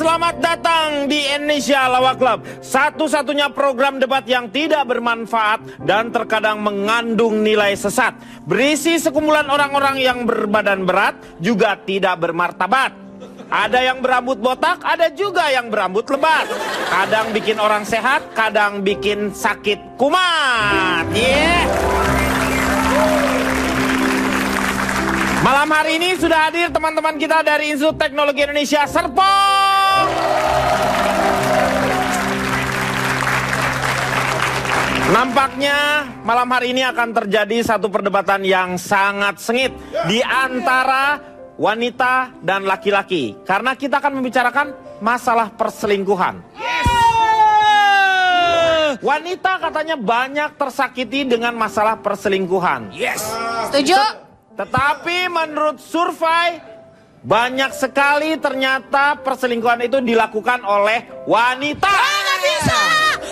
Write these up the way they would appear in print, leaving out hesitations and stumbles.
Selamat datang di Indonesia Lawak Club, satu-satunya program debat yang tidak bermanfaat dan terkadang mengandung nilai sesat. Berisi sekumpulan orang-orang yang berbadan berat, juga tidak bermartabat. Ada yang berambut botak, ada juga yang berambut lebat. Kadang bikin orang sehat, kadang bikin sakit kumat. Malam hari ini sudah hadir teman-teman kita dari Institut Teknologi Indonesia Serpong. Nampaknya malam hari ini akan terjadi satu perdebatan yang sangat sengit di antara wanita dan laki-laki. Karena kita akan membicarakan masalah perselingkuhan. Wanita katanya banyak tersakiti dengan masalah perselingkuhan. Setuju? Tetapi menurut survei, banyak sekali ternyata perselingkuhan itu dilakukan oleh wanita. Nggak bisa!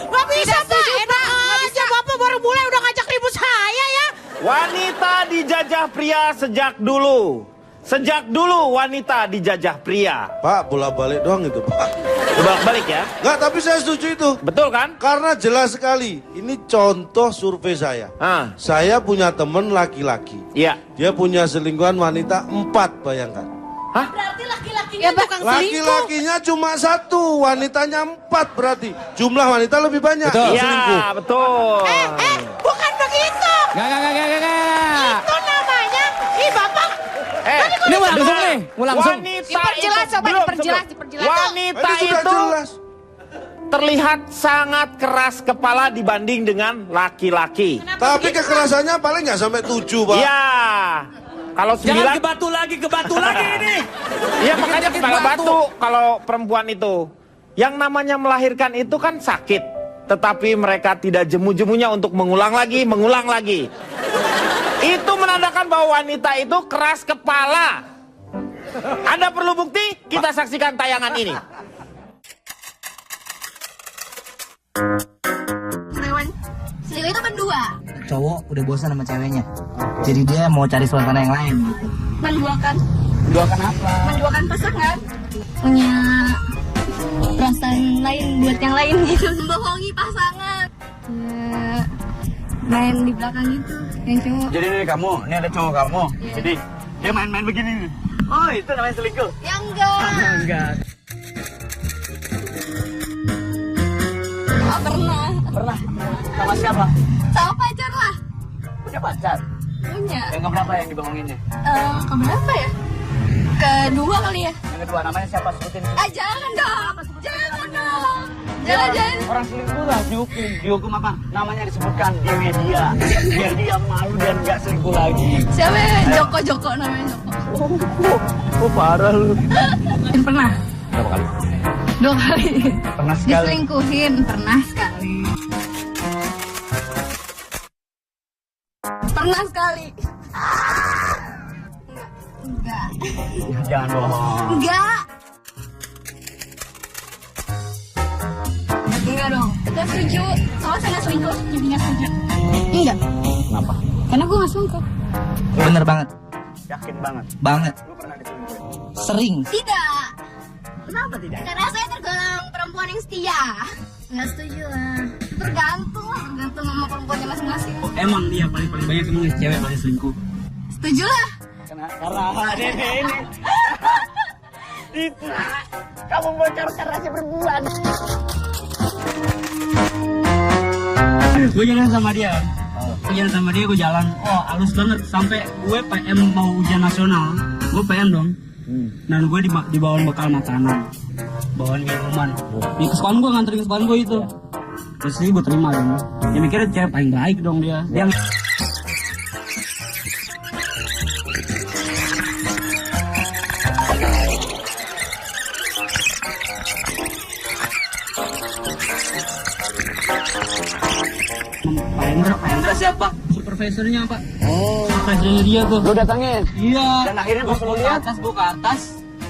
Nggak bisa, Pak! Enak aja, Bapak baru mulai udah ngajak ribut saya ya! Wanita dijajah pria sejak dulu. Sejak dulu wanita dijajah pria. Pak, bolak-balik doang itu, Pak. Bolak-balik ya? Enggak, tapi saya setuju itu. Betul kan? Karena jelas sekali. Ini contoh survei saya. Saya punya teman laki-laki. Iya. Dia punya selingkuhan wanita 4, bayangkan. Hah? Berarti laki-lakinya tukang selingkuh. Laki-lakinya cuma 1, wanitanya 4 berarti. Jumlah wanita lebih banyak. Iya, selingkuh. betul. Bukan begitu! Gak. Itu namanya, Bapak! Ini mau langsung nih, mau langsung. Wanita Diperjelas, itu, coba belum, diperjelas. sebelum. Wanita Ini sudah itu jelas. terlihat sangat keras kepala dibanding dengan laki-laki. Tapi kekerasannya paling nggak sampai 7, Pak. Iya. Kalau Jangan 9, ke batu lagi ini. iya makanya Dikit-dikit kepala batu. batu kalau perempuan itu. Yang namanya melahirkan itu kan sakit. Tetapi mereka tidak jemu-jemunya untuk mengulang lagi. Itu menandakan bahwa wanita itu keras kepala. Anda perlu bukti? Kita saksikan tayangan ini. Selingkuh itu kan 2. Cowok udah bosan sama ceweknya, jadi dia mau cari suasana yang lain gitu. Menduakan apa? Menduakan pasangan. Punya perasaan lain buat yang lain gitu. Membohongi pasangan. Main di belakang gitu. Yang cowok. Jadi ini kamu, ini ada cowok kamu. Jadi dia main-main begini nih. Oh, itu namanya selingkuh. Ya enggak. Enggak. Pernah. Sama siapa? Sama pacar lah. Punya pacar. Punya. Yang keberapa yang dibohonginnya? Keberapa ya? Kedua kali ya. Yang kedua namanya siapa? Sebutin. Jangan dong. Jangan dong. Jangan. Orang selingkuh lah dihukum. Dihukum apa? Namanya disebutkan di media. Biar dia malu dan nggak selingkuh lagi. Siapa ya? Joko namanya Joko. Oh parah lu. Pernah. Berapa kali? 2 kali. Pernah sekali. Diselingkuhin. Pernah sekali. Pernah sekali. Enggak. Jangan bohong. Enggak dong. Gak setuju. Soalnya saya gak selingkuh. Jadi gak setuju. Enggak. Kenapa? Karena gue gak selingkuh. Bener banget. Yakin banget. Lu pernah diselingkuhin? Sering. Tidak. Kenapa tidak? Karena saya tergolong perempuan yang setia. Gak setuju lah. Tergantung sama perempuannya masing-masing. Emang dia paling banyak emang cewek paling selingkuh. Setuju lah. Karena ini. Itu. Kamu bocorkan rahasia perempuan. Gue jalan sama dia. Gue jalan. Oh, halus banget. Sampai gue PM mau ujian nasional. Gue PM dong. Dan gue dibawain bekal makanan. Bawaan minuman. Di kesukaan gue, nganterin kesukaan gue itu. Terus sih gue terima dong. Dia mikirnya cewek paling baik dong dia. Dia Pak Hendra siapa? Supervisornya Pak. Oh. Supervisornya dia tuh. Lu datangin? Iya. Dan akhirnya pas lu lihat gue ke atas.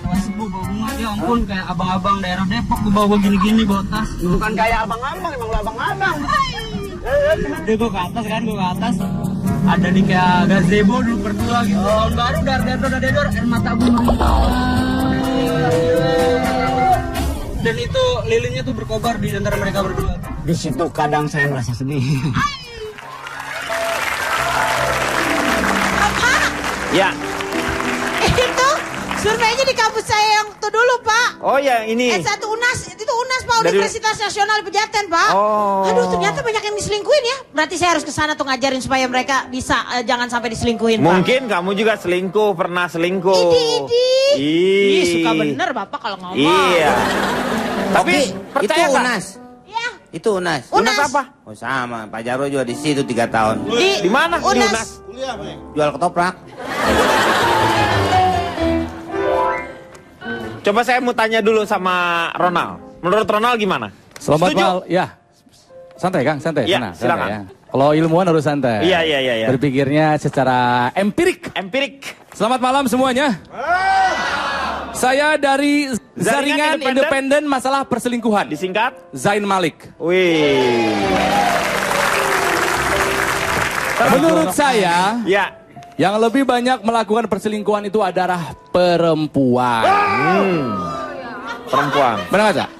Kelas sebuah bawa bunga, ya ampun kayak abang-abang daerah Depok gue bawa gini-gini bawa tas. Bukan kayak abang-abang, emang lu abang-abang. Dia gue ke atas. Ada di kayak gazebo dulu berdua gitu. Tahun baru dar air mata gue dan itu lilinnya tuh berkobar di antara mereka berdua. Di situ kadang saya merasa sedih. Ya. Itu surveinya di kampus saya yang itu dulu, Pak. Oh ya, ini. S1 UNAS, itu UNAS, Pak, Dari- Universitas Nasional Pejaten, Pak. Oh. Aduh, ternyata banyak yang diselingkuhin ya. Berarti saya harus ke sana tuh ngajarin supaya mereka bisa jangan sampai diselingkuhin, Pak. Mungkin kamu juga selingkuh, pernah selingkuh. Idi. Ih. Ih, suka bener Bapak kalau ngomong. Iya. Tapi Oke, itu percaya nggak? UNAS. Iya. Itu UNAS. UNAS apa? Oh sama, Pak Jarwo juga di situ 3 tahun. Di mana? Di UNAS. UNAS. Kuliah, Bang. Jual ketoprak. Coba saya mau tanya dulu sama Ronald. Menurut Ronald gimana? Selamat Setuju? malam. Ya. Santai Kang, santai. Ya, Sana, silakan. santai ya. Kalau ilmuwan harus santai. Iya. Berpikirnya secara empirik. Empirik. Selamat malam semuanya. Saya dari Jaringan Independen Masalah Perselingkuhan. Disingkat? Zain Malik. Wih. Menurut saya, Ya. yang lebih banyak melakukan perselingkuhan itu adalah perempuan. Perempuan. Benar nggak, Cak?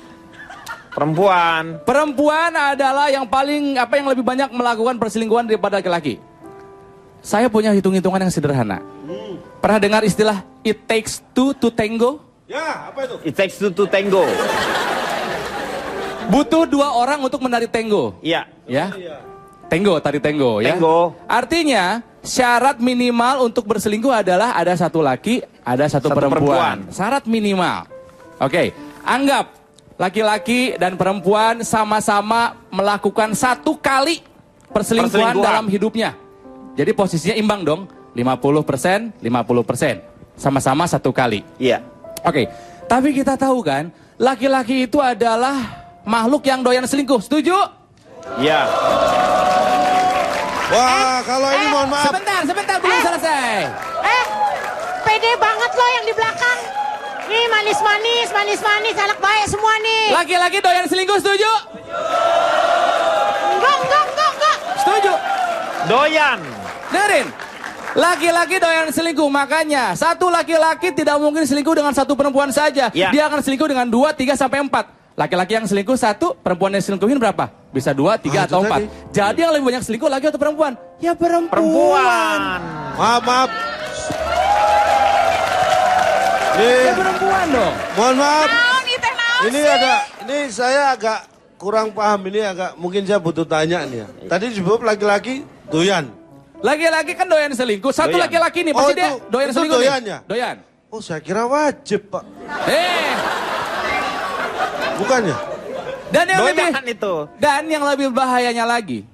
Perempuan. Perempuan adalah yang lebih banyak melakukan perselingkuhan daripada laki-laki. Saya punya hitung-hitungan yang sederhana. Pernah dengar istilah it takes two to tango? Ya, apa itu? It takes two to tango. Butuh 2 orang untuk menari tango. Iya. Ya. Tango, tari tango ya. Tango. Artinya syarat minimal untuk berselingkuh adalah ada 1 laki, ada 1 perempuan. Syarat minimal. Oke, anggap laki-laki dan perempuan sama-sama melakukan 1 kali perselingkuhan dalam hidupnya. Jadi posisinya imbang dong, 50%, 50%. Sama-sama 1 kali. Iya. Oke, tapi kita tahu kan, laki-laki itu adalah makhluk yang doyan selingkuh. Setuju? Iya. Wah, kalau ini mohon maaf. Sebentar, belum selesai. Pede banget loh yang di belakang. Nih manis-manis, anak baik semua nih. Laki-laki doyan selingkuh, setuju? Enggak. Setuju. Doyan. Dengerin. Laki-laki doyan selingkuh, makanya 1 laki-laki tidak mungkin selingkuh dengan 1 perempuan saja. Ya. Dia akan selingkuh dengan 2, 3, sampai 4. Laki-laki yang selingkuh 1, perempuan yang selingkuhin berapa? Bisa 2, 3, atau 4. Jadi yang lebih banyak selingkuh laki atau perempuan? Ya perempuan. Maaf. Ya perempuan dong. Mohon maaf. Ini saya agak kurang paham, ini mungkin saya butuh tanya nih ya. Tadi disebut laki-laki doyan. Laki-laki kan doyan selingkuh. 1 Doyan. laki-laki nih, pasti dia doyan itu selingkuh doyan nih. ya? Doyan. Oh, saya kira wajib, Pak. Bukannya? Dan yang lebih bahayanya lagi,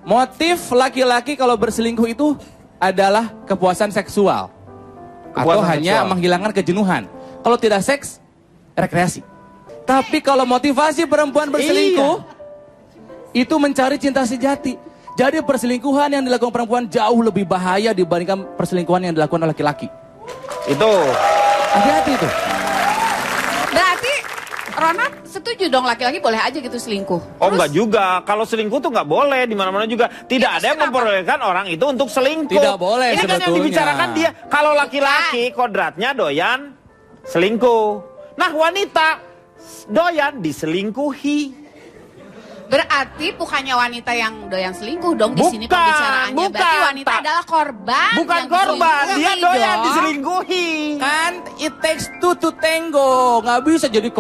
motif laki-laki kalau berselingkuh itu adalah kepuasan seksual. Atau hanya menghilangkan kejenuhan. Kalau tidak seks, rekreasi. Tapi kalau motivasi perempuan berselingkuh, itu mencari cinta sejati. Jadi perselingkuhan yang dilakukan perempuan jauh lebih bahaya dibandingkan perselingkuhan yang dilakukan oleh laki-laki. Itu. Hati-hati itu. Berarti Ronald setuju dong laki-laki boleh aja gitu selingkuh. Oh enggak juga, kalau selingkuh tuh enggak boleh di mana-mana juga. Tidak ada yang memperbolehkan orang itu untuk selingkuh. Tidak boleh Ini kan yang sebetulnya. dibicarakan dia. Kalau laki-laki kodratnya doyan selingkuh. Nah wanita doyan diselingkuhi. Berarti bukannya wanita yang doyan selingkuh dong di sini Bukan, pembicaraannya. Berarti bukan, wanita tak. adalah korban. Bukan yang korban, dia diselingkuhi doyan dong. diselingkuhi. Kan it takes two to tango. Nggak bisa jadi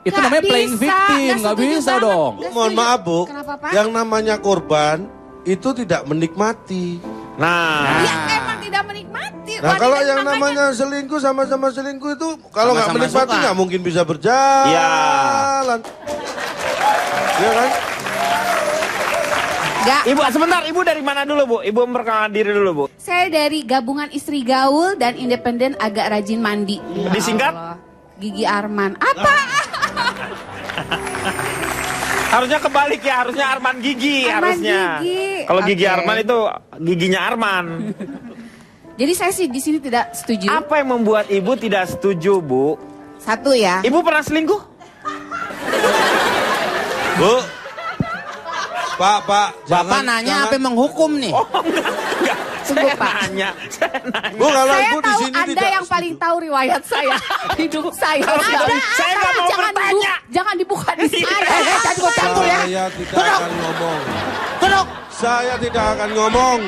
itu Nggak namanya playing bisa, victim. nggak Nggak setuju bisa banget. dong. Nggak Mohon setuju. maaf, Bu. Kenapa, Pak? Yang namanya korban itu tidak menikmati. Nah, Ya emang tidak menikmati. Nah, Wanita kalau yang makanya- namanya selingkuh sama-sama selingkuh itu kalau nggak Sama-sama menikmati suka. nggak mungkin bisa berjalan. Iya kan? Nggak. Ibu sebentar, Ibu dari mana dulu Bu? Ibu memperkenalkan diri dulu Bu. Saya dari Gabungan Istri Gaul dan Independen Agak Rajin Mandi. Disingkat? Allah. Gigi Arman. Apa? Harusnya kebalik ya, harusnya Arman Gigi Arman harusnya. Gigi. Kalau Gigi Oke. Arman itu giginya Arman. Jadi saya sih di sini tidak setuju. Apa yang membuat Ibu tidak setuju, Bu? Satu ya. Ibu pernah selingkuh? Bu. Pak, Bapak nanya apa yang menghukum nih? Oh, enggak. Tunggu Pak. Saya nanya. Bu, kalau Saya Ibu di tahu sini Anda tidak yang paling tahu riwayat saya, hidup saya. Saya nggak mau bertanya. Jangan dibuka di sini. Campur ya. Saya tidak akan ngomong. Saya tidak akan ngomong.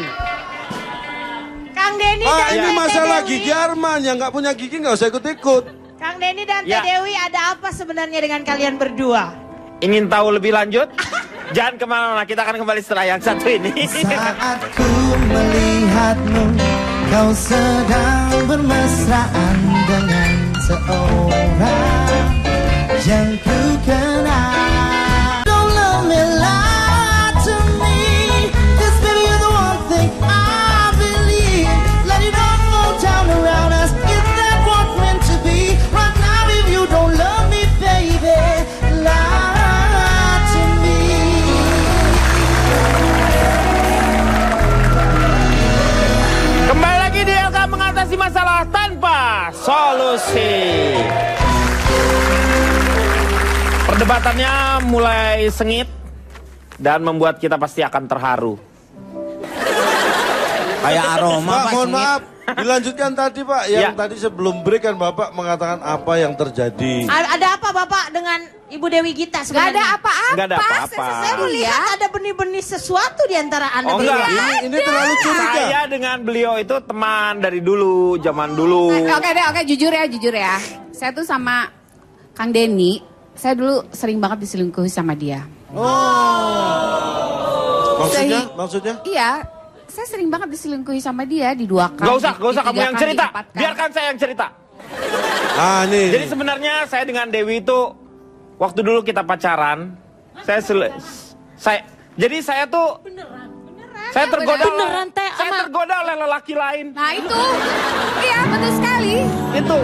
Kang Denny Pak, dan ini Teh masalah Dewi. gigi Arman. Yang nggak punya gigi nggak usah ikut-ikut. Kang Denny dan Teh Ya. Dewi, ada apa sebenarnya dengan kalian berdua? Ingin tahu lebih lanjut? Jangan kemana-mana, kita akan kembali setelah yang satu ini. Saat ku melihatmu, kau sedang bermesraan dengan seorang yang ku kenal. Don't let me lie to me, 'cause baby you're the one thing I believe. Let it all fall down around us, if that was meant to be. Right now if you don't love me, baby, lie to me. Kembali lagi di LK mengatasi masalah tanpa solusi. Perdebatannya mulai sengit dan membuat kita pasti akan terharu. Kayak aroma Pak, Pak. mohon sengit. maaf. Dilanjutkan tadi Pak, yang Ya. tadi sebelum break kan Bapak mengatakan apa yang terjadi. Ada apa Bapak dengan Ibu Dewi Gita Gak sebenarnya? ada apa-apa. Nggak ada apa-apa. Saya melihat ada benih-benih sesuatu di antara Anda Oh, berdua. enggak. Ini terlalu curiga. Saya dengan beliau itu teman dari dulu, zaman dulu. Oke deh, oke jujur ya. Saya tuh sama Kang Denny, saya dulu sering banget diselingkuhi sama dia. Maksudnya? Iya, saya sering banget diselingkuhi sama dia di 2 kali. Gak usah kamu yang cerita. Biarkan saya yang cerita. Ah, nih. Jadi sebenarnya saya dengan Dewi itu waktu dulu kita pacaran, saya tuh saya tergoda Beneran, Teh, saya sama- tergoda oleh lelaki lain. Nah itu, iya betul sekali. Itu.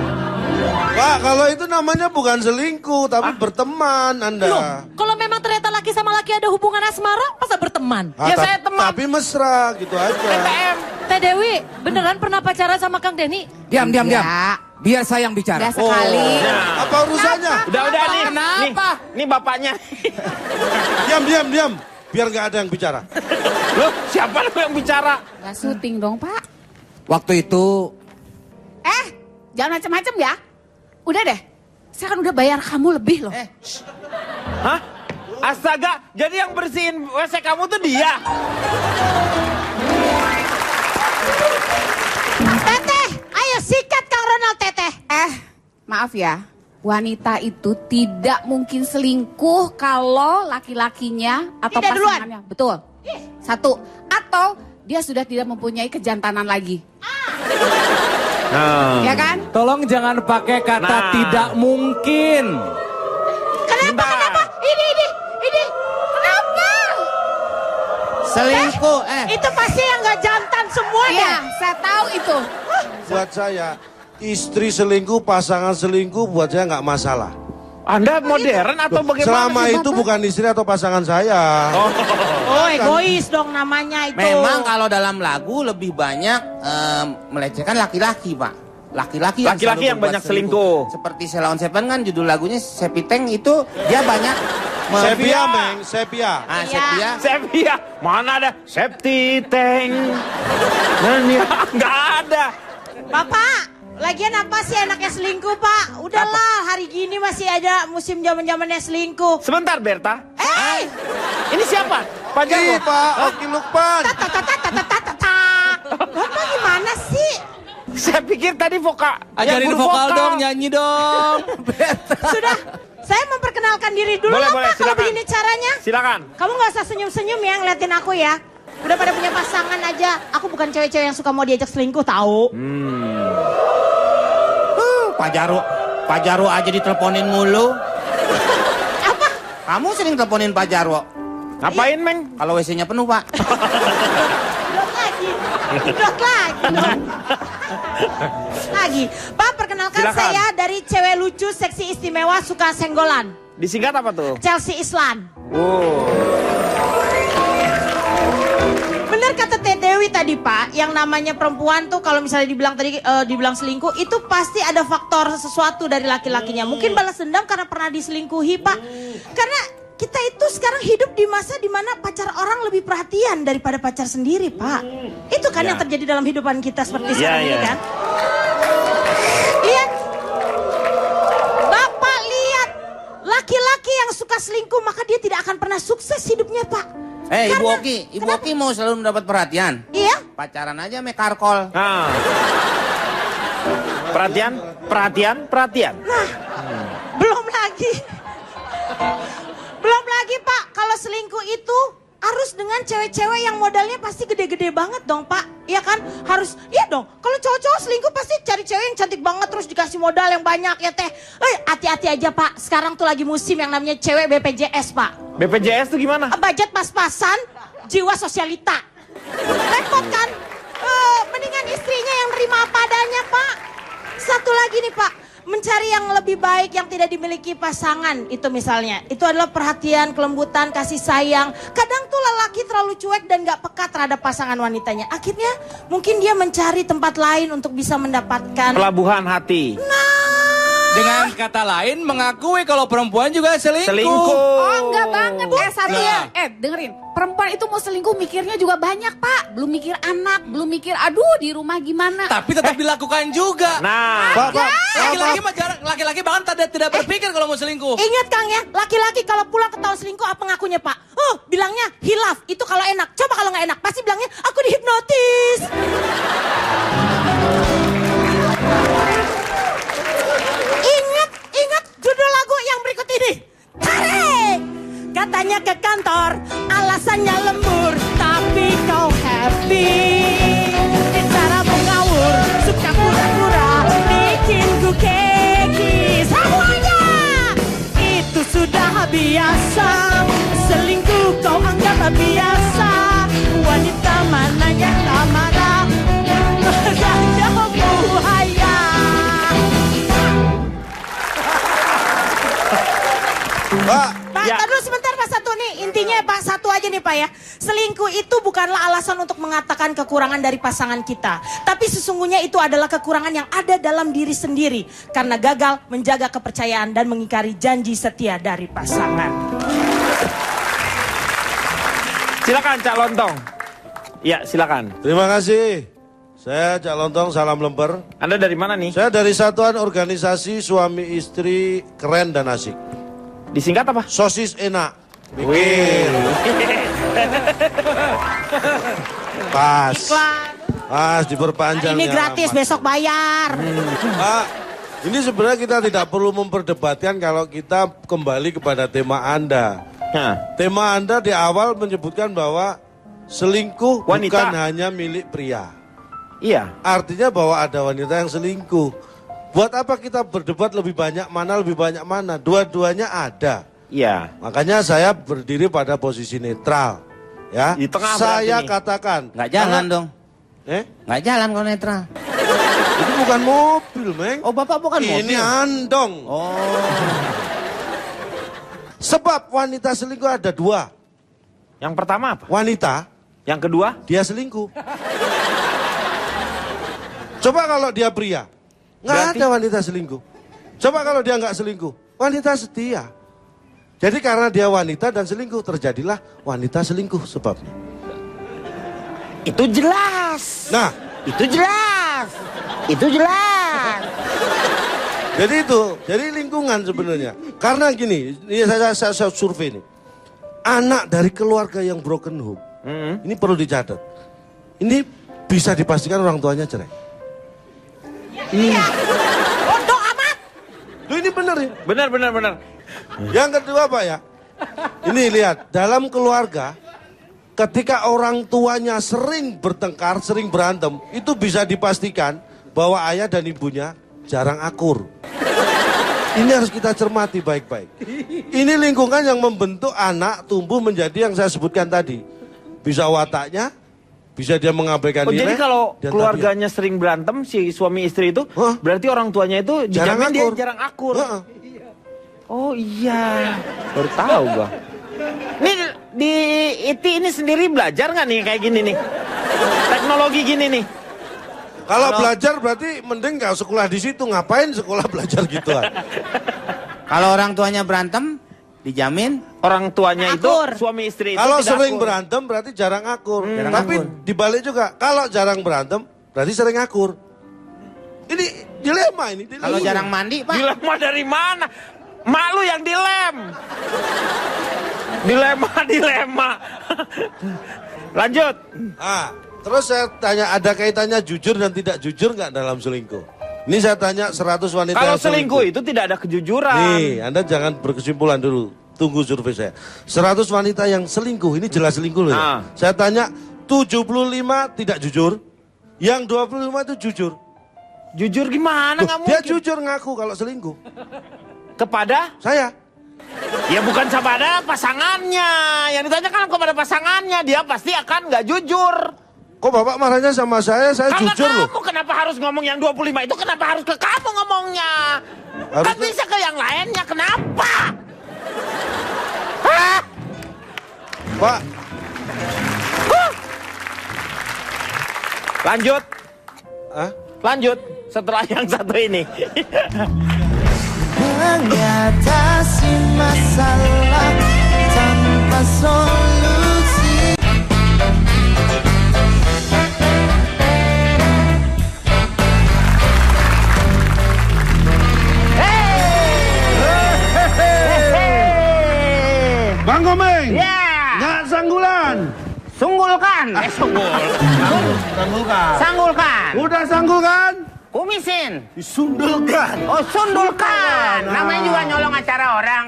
Pak, kalau itu namanya bukan selingkuh, tapi berteman Anda. Kalau memang ternyata laki sama laki ada hubungan asmara, masa berteman? Ah, Ya, saya teman. Tapi mesra gitu aja. TTM. Teh Dewi, beneran pernah pacaran sama Kang Denny? Diam. Ya, Biar saya yang bicara. udah sekali. Nah, Apa urusannya? udah nih. Kenapa? Nih bapaknya. Diam. Biar nggak ada yang bicara. Loh, siapa lu yang bicara? Gak syuting dong Pak. Waktu itu Jangan macam-macam ya. Udah deh, saya kan udah bayar kamu lebih loh. Hah? Astaga, jadi yang bersihin WC kamu tuh dia. Teteh, ayo sikat Kang Ronald Teteh. Maaf ya, wanita itu tidak mungkin selingkuh kalau laki-lakinya atau Tidak duluan. pasangannya. Betul. 1, atau dia sudah tidak mempunyai kejantanan lagi. Ya kan? Tolong jangan pakai kata Nah. tidak mungkin. Kenapa? Ini. Kenapa? Selingkuh, Itu pasti yang gak jantan semua Iya, ya. saya tahu itu. Buat saya, istri selingkuh, pasangan selingkuh, buat saya nggak masalah. Anda modern atau bagaimana? Selama sih, itu Bapak? bukan istri atau pasangan saya. Oh, egois dong namanya itu. memang kalau dalam lagu lebih banyak melecehkan laki-laki, Pak. Laki-laki Laki-laki yang selalu berbuat banyak selingkuh. Seperti Sheila on Seven kan judul lagunya Sepiteng itu dia banyak Sepia, Meng, sepia. Ah, Iya. Sepia. Sepia, mana ada safety tank? Nggak ada. Bapak, lagian apa sih anaknya selingkuh, Pak? Udahlah, hari gini masih ada musim zaman-zamannya selingkuh. Sebentar, Berta. Ini siapa? Pak Jarwo. Ih, Pak Oki Lukman. Bapak gimana sih? Saya pikir tadi Ajarin guru vokal dong, nyanyi dong. Sudah, saya memperkenalkan diri dulu Boleh, lah, boleh, Pak, kalau silakan. begini caranya. Silakan. Kamu gak usah senyum-senyum ya ngeliatin aku ya. Udah pada punya pasangan aja. Aku bukan cewek-cewek yang suka mau diajak selingkuh, tahu? Pak Jarwo aja diteleponin mulu. Apa? Kamu sering teleponin Pak Jarwo. Ngapain, Meng? Kalau WC-nya penuh, Pak. Dot lagi. Lagi. Pak, perkenalkan Silakan. saya dari cewek lucu, seksi istimewa, suka senggolan. Disingkat apa tuh? Chelsea Islan. Oh. Bener kata Teh Dewi tadi Pak, yang namanya perempuan tuh kalau misalnya dibilang selingkuh, itu pasti ada faktor sesuatu dari laki-lakinya. Mungkin balas dendam karena pernah diselingkuhi Pak. Karena kita itu sekarang hidup di masa dimana pacar orang lebih perhatian daripada pacar sendiri, Pak. Itu kan yang terjadi dalam hidupan kita seperti sekarang ini kan. Lihat, Bapak lihat, laki-laki yang suka selingkuh maka dia tidak akan pernah sukses hidupnya, Pak. Ibu Oki mau selalu mendapat perhatian. Iya. Pacaran aja sama karkol. Nah. Perhatian. Nah, belum lagi Pak, kalau selingkuh itu harus dengan cewek-cewek yang modalnya pasti gede-gede banget dong Pak. Iya kan? Harus, iya dong. Kalau cowok-cowok selingkuh pasti cari cewek yang cantik banget terus dikasih modal yang banyak ya teh. Hati-hati aja Pak, sekarang tuh lagi musim yang namanya cewek BPJS Pak. BPJS tuh gimana? Budget pas-pasan, jiwa sosialita. Repot kan? Mendingan istrinya yang nerima apa adanya Pak. Satu lagi nih Pak, mencari yang lebih baik yang tidak dimiliki pasangan itu misalnya. Itu adalah perhatian, kelembutan, kasih sayang. Kadang tuh lelaki terlalu cuek dan gak peka terhadap pasangan wanitanya. Akhirnya mungkin dia mencari tempat lain untuk bisa mendapatkan pelabuhan hati. Dengan kata lain mengakui kalau perempuan juga selingkuh. Oh enggak banget. Dengerin. Perempuan itu mau selingkuh mikirnya juga banyak Pak. Belum mikir anak, belum mikir aduh di rumah gimana. Tapi tetap dilakukan juga. Nah. Laki-laki bahkan tidak berpikir kalau mau selingkuh. Ingat Kang ya, laki-laki kalau pulang ketahuan selingkuh apa ngakunya Pak? Bilangnya hilaf, itu kalau enak. Coba kalau nggak enak, pasti bilangnya aku dihipnotis. Ingat judul lagu yang berikut ini. Tarik! Katanya ke kantor, alasannya lembur, tapi kau happy. Cara mengawur, suka pura-pura, bikin ku keki. Semuanya itu sudah biasa. Selingkuh kau anggap biasa. Wanita mana yang tak marah, saja buaya. Pak, dulu sebentar Pak satu nih. Intinya Pak satu aja nih Pak ya. Selingkuh itu bukanlah alasan untuk mengatakan kekurangan dari pasangan kita. Tapi sesungguhnya itu adalah kekurangan yang ada dalam diri sendiri. Karena gagal menjaga kepercayaan dan mengingkari janji setia dari pasangan. Silakan Cak Lontong. Ya silakan. Terima kasih. Saya Cak Lontong, salam lemper. Anda dari mana nih? Saya dari Satuan Organisasi Suami Istri Keren dan Asik. Disingkat apa? Sosis enak. Bikin. Pas. Pas diperpanjang. Ini gratis, besok bayar. Pak, ini sebenarnya kita tidak perlu memperdebatkan kalau kita kembali kepada tema Anda. Tema Anda di awal menyebutkan bahwa selingkuh bukan hanya milik pria. Iya. Artinya bahwa ada wanita yang selingkuh. Buat apa kita berdebat lebih banyak mana? Dua-duanya ada. Iya. Makanya saya berdiri pada posisi netral. Ya. Di tengah saya nih. katakan. Nggak jalan dong. Nggak jalan kalau netral. Itu bukan mobil, Meng. Oh, Bapak bukan mobil. Ini andong. Oh. Sebab wanita selingkuh ada dua. Yang pertama apa? Wanita. Yang kedua? Dia selingkuh. Coba kalau dia pria. Nggak ada wanita selingkuh. Coba kalau dia nggak selingkuh. Wanita setia. Jadi karena dia wanita dan selingkuh, terjadilah wanita selingkuh sebabnya. Itu jelas. Nah. Itu jelas. Itu jelas. Jadi lingkungan sebenarnya. Karena gini, ini saya survei nih. Anak dari keluarga yang broken home, ini perlu dicatat. Ini bisa dipastikan orang tuanya cerai. Bodoh amat. Loh, ini benar ya? Benar. Yang kedua Pak ya, ini lihat, dalam keluarga, ketika orang tuanya sering bertengkar, sering berantem, itu bisa dipastikan bahwa ayah dan ibunya jarang akur. Ini harus kita cermati baik-baik. Ini lingkungan yang membentuk anak tumbuh menjadi yang saya sebutkan tadi. Bisa wataknya, bisa dia mengabaikan nilai. Jadi kalau keluarganya sering berantem, si suami istri itu, berarti orang tuanya itu dijamin dia jarang akur. Oh iya, baru tahu gua. Nih di ITI ini sendiri belajar nggak nih kayak gini nih? Teknologi gini nih. Kalau belajar berarti mending nggak sekolah di situ, ngapain sekolah belajar gituan? Kalau orang tuanya berantem, dijamin orang tuanya Akur. itu suami istri itu Kalau tidak sering akur. berantem berarti jarang akur. Jarang Tapi akur. dibalik juga, kalau jarang berantem berarti sering akur. Ini dilema ini. Dilema. Kalau jarang mandi, Pak. Dilema dari mana? Mak lu yang dilem. Dilema. Lanjut. Ah, terus saya tanya, ada kaitannya jujur dan tidak jujur nggak dalam selingkuh? Ini saya tanya 100 wanita Kalau yang selingkuh itu tidak ada kejujuran. Nih, Anda jangan berkesimpulan dulu. Tunggu survei saya. 100 wanita yang selingkuh, ini jelas selingkuh loh ya. Ah. Saya tanya, 75 tidak jujur, yang 25 itu jujur. Jujur gimana? Loh, Nggak dia mungkin. jujur ngaku kalau selingkuh. Kepada? Saya. Ya bukan kepada pasangannya. Yang ditanyakan kepada pasangannya, dia pasti akan nggak jujur. Kok Bapak marahnya sama saya Karena jujur loh. kamu kenapa harus ngomong yang 25 itu? Kenapa harus ke kamu ngomongnya? Kan Harusnya- bisa ke yang lainnya, kenapa? Hah? Pak, Lanjut, ah? lanjut. Setelah yang satu ini. Mengatasi masalah tanpa solusi. Bang Komeng. Ya, Nggak sanggulan. sunggulkan. Sanggulkan. Udah sanggul kan? Kumisin. Disundulkan. Oh, sundulkan. Namanya juga nyolong acara orang.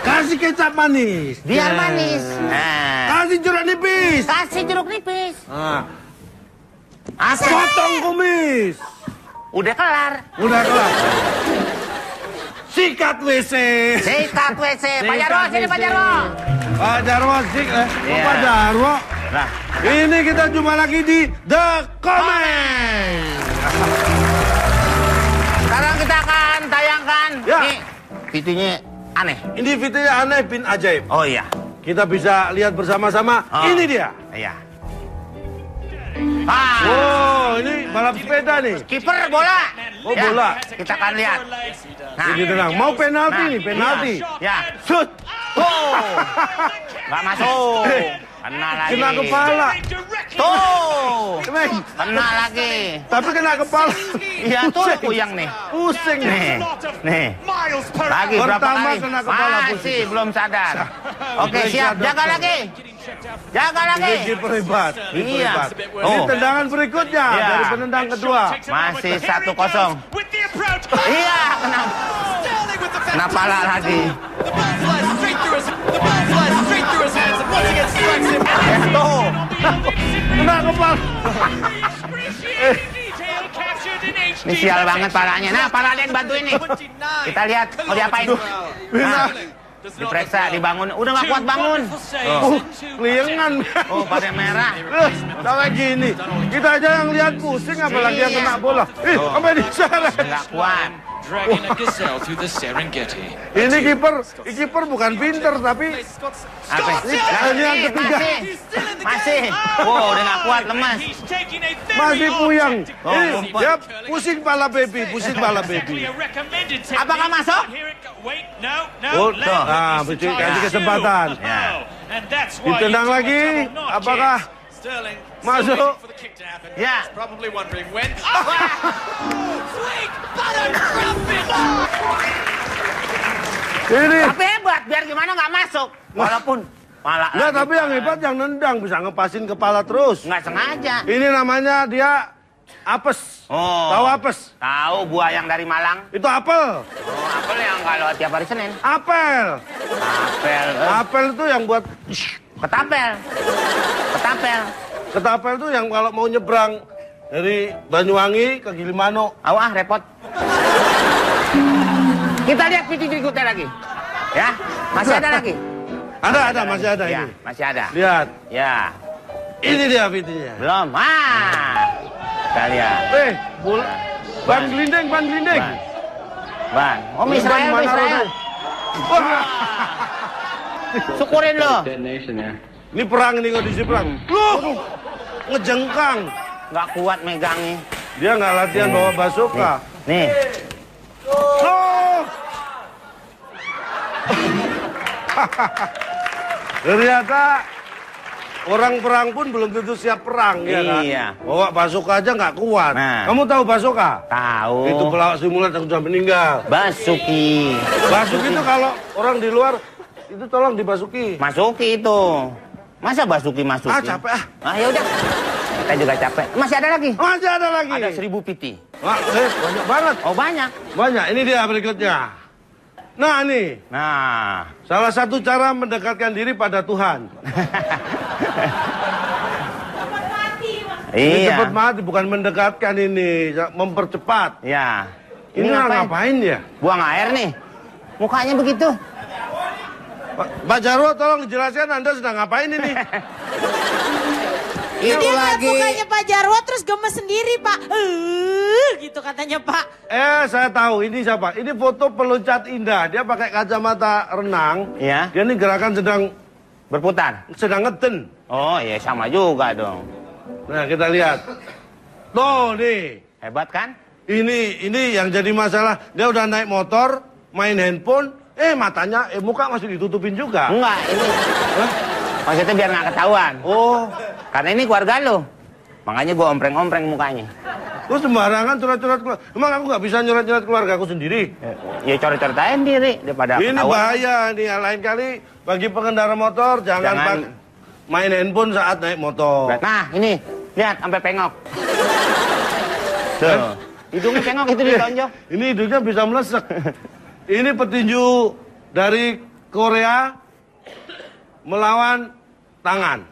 Kasih kecap manis. Biar manis. Nah, Kasih jeruk nipis. kasih jeruk nipis. Asik. Potong kumis. Udah kelar. Udah kelar. Sikat WC. Sikat WC. Pak Jarwo, sini Pak Jarwo. Pak Jarwo sik Iya. Pak Jarwo. Nah, Ini kita jumpa lagi di The Comment. sekarang kita akan tayangkan. Ya. Nih, videonya aneh. Ini videonya aneh bin ajaib. Oh iya. Kita bisa lihat bersama-sama. Oh. Ini dia. Iya. Ah, Oh, ini balap sepeda nih. kiper bola. Oh, bola. Kita akan lihat. Nah, Ini tenang. Mau penalti nih, penalti. Ya. Shoot. Oh. Nggak masuk. Kena lagi. Kena kepala. Tuh. Meng, Kena lagi. tapi kena kepala. Iya tuh puyang nih. Pusing Nih. Nih. Lagi berapa Pertama kali? kena kepala, Masih pusing. belum sadar. Oke, Belum siap. sadar. Jaga lagi. Jaga lagi. Ini kiper hebat. Kiper Iya. hebat. Ini Oh. tendangan berikutnya Iya. dari penendang kedua. Masih 1-0. Iya, kenapa? Kena pala lagi. Ya tuh. Kena kepala. Ini sial banget palanya. Nah, pala ada yang bantuin nih. Kita lihat mau diapain. Nah, diperiksa, dibangun. Udah gak kuat bangun. Liengan. Oh, pada merah. Sampai gini. Kita aja yang lihat pusing apalagi yang kena bola. Sampai di sana. Gak kuat. Dragging a gazelle through the Serengeti. Ini kiper bukan pinter tapi Apa? ini yang ketiga. Masih. Wow, udah gak kuat, lemas. Masih puyang. Oh, Ini ngumpet. dia pusing pala baby, pusing pala baby. Apakah masuk? Oh, nah, kasih kesempatan. Ya. Ditendang lagi, apakah masuk? Ya. Ini. Tapi hebat, biar gimana nggak masuk. Walaupun malah. Enggak, tapi yang hebat yang nendang bisa ngepasin kepala terus. Nggak sengaja. Ini namanya dia apes. Oh. Tahu apes? Tahu buah yang dari Malang? Itu apel. Oh, apel yang kalau tiap hari Senin. Apel. Apel. Apel itu yang buat Ketapel. Ketapel. ketapel itu yang kalau mau nyebrang dari Banyuwangi ke Gilimanuk. Awah, repot. Kita lihat video berikutnya lagi. Ya, masih ada lagi. Ada, masih ada Ya, ini. masih ada. Lihat, Ya, ini dia videonya. belum. Kita lihat. Ban gelinding. Ban. Om Ban Israel, mana Israel. lu? Wah, Syukurin lo. ini perang ini kondisi perang. Loh, ngejengkang. Nggak kuat megangnya. Dia nggak latihan bawa bazooka. Nih. Oh. Ternyata orang perang pun belum tentu siap perang, ya kan? Iya. Bawa basoka aja nggak kuat. Nah. Kamu tahu basoka? Tahu. Itu pelawak simulat yang sudah meninggal. Basuki. Basuki itu kalau orang di luar, itu tolong dibasuki. Masuki itu. Masa Basuki masuki? Ah, capek ah. Ah, ya udah. Kita juga capek. Masih ada lagi? Masih ada lagi. Ada 1000 piti. Wah, banyak banget. Oh, banyak. Banyak. Ini dia berikutnya. Nah, nih. Nah. Salah satu cara mendekatkan diri pada Tuhan. Ini Iya. cepat mati, bukan mendekatkan ini, mempercepat. Ya. Ini ngapain dia? Buang air nih. Mukanya begitu. Pak Jarwo, tolong dijelaskan Anda sedang ngapain ini? Dia lihat mukanya Pak Jarwo terus gemes sendiri Pak. Gitu katanya Pak. Saya tahu ini siapa. Ini foto peloncat indah. Dia pakai kacamata renang. Iya. Dia ini gerakan sedang Berputar. ngeten. Oh, ya sama juga dong. Nah, kita lihat. Tuh nih. Hebat kan? Ini yang jadi masalah. Dia udah naik motor, main handphone. Matanya, muka masih ditutupin juga. Enggak, ini. Hah? Maksudnya biar nggak ketahuan. Oh. Karena ini keluarga lo. Makanya gue ompreng-ompreng mukanya. Terus sembarangan coret-coret keluarga. Emang aku nggak bisa nyoret-nyoret keluarga aku sendiri? Ya coret-coret aja sendiri daripada Ini ketahuan. bahaya nih. Lain kali bagi pengendara motor jangan main handphone saat naik motor. Nah, ini. Lihat, sampai pengok. Tuh. Hidungnya pengok itu ditonjok. Ini hidungnya bisa melesek. Ini petinju dari Korea melawan tangan.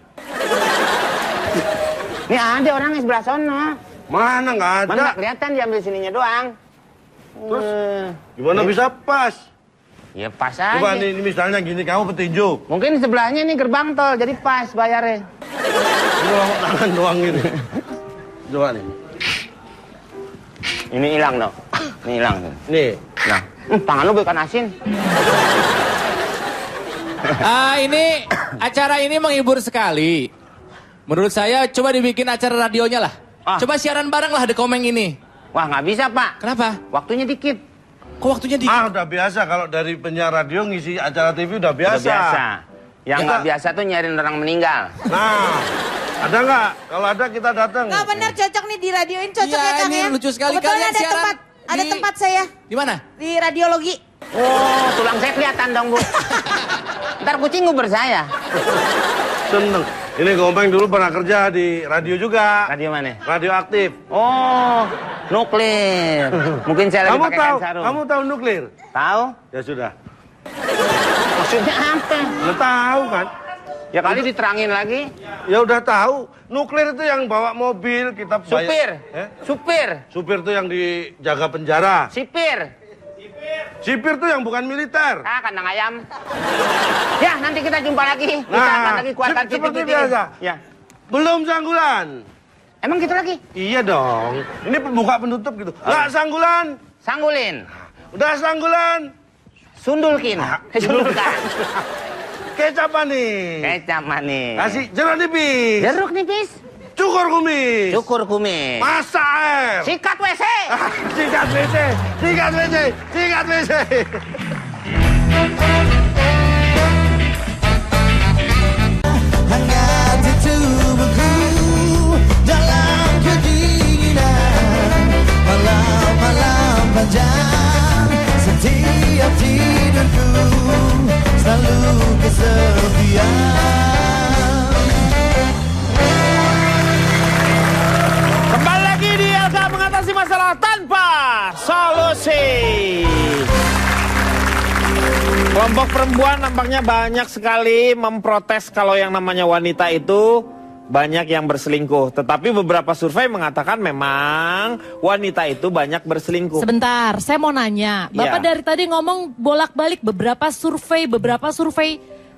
Ini ada orang yang sebelah sono. Mana nggak ada? Mana nggak kelihatan, diambil sininya doang. Terus gimana bisa pas? Ya pas aja. Coba nih, misalnya gini, kamu petinju. Mungkin sebelahnya ini gerbang tol, jadi pas bayarnya. Ini lawak tangan doang ini. Coba nih. Ini hilang dong. Ini hilang. Nih. Nah, tangan lu bukan asin. Ini acara ini menghibur sekali. Menurut saya coba dibikin acara radionya lah. Coba siaran bareng lah The Komeng ini. Wah, nggak bisa, Pak. Kenapa? Waktunya dikit. Kok waktunya dikit? Udah biasa kalau dari penyiar radio ngisi acara TV udah biasa. Udah biasa. Yang nggak biasa tuh nyariin orang meninggal. Nah, ada nggak? Kalau ada kita datang. Nggak benar, cocok nih di radioin, cocok Iya, ya Kang ini ya. lucu sekali. Kebetulan Kalian ada siaran tempat, ada di- tempat saya Di mana? di radiologi. Oh, tulang saya kelihatan dong, Bu. Ntar kucing nguber saya. Seneng. Ini Komeng dulu pernah kerja di radio juga. Radio mana? Radio aktif. Oh, nuklir. Mungkin saya lagi Kamu pakai tahu? kain sarung. Kamu tahu nuklir? Tahu? Ya sudah. Maksudnya apa? Lo tahu kan? Ya kali diterangin lagi. Ya udah tahu. Nuklir itu yang bawa mobil kita bayar. Supir. Supir. Supir itu yang dijaga penjara. Sipir. Sipir itu yang bukan militer. Ah, kandang ayam. Ya, nanti kita jumpa lagi. Kita akan lagi kuatkan seperti titik-titik. biasa. Ya. Belum sanggulan. Emang gitu lagi? Iya dong. Ini pembuka penutup gitu. Nggak sanggulan. Sanggulin. Udah sanggulan. Sundulkin. Sundulkan. Kecap manis. Kecap manis. Kasih jeruk nipis. Jeruk nipis. Cukur kumis. Cukur kumis. Masak air. Sikat WC. Sikat WC. Sikat WC. Sikat WC. Hangat tubuhku dalam kedinginan malam-malam panjang, setiap tidurku selalu kesepian. Kembali lagi di LK mengatasi masalah tanpa solusi. Kelompok perempuan nampaknya banyak sekali memprotes kalau yang namanya wanita itu banyak yang berselingkuh. Tetapi beberapa survei mengatakan memang wanita itu banyak berselingkuh. Sebentar, saya mau nanya. Bapak Iya. dari tadi ngomong bolak-balik beberapa survei.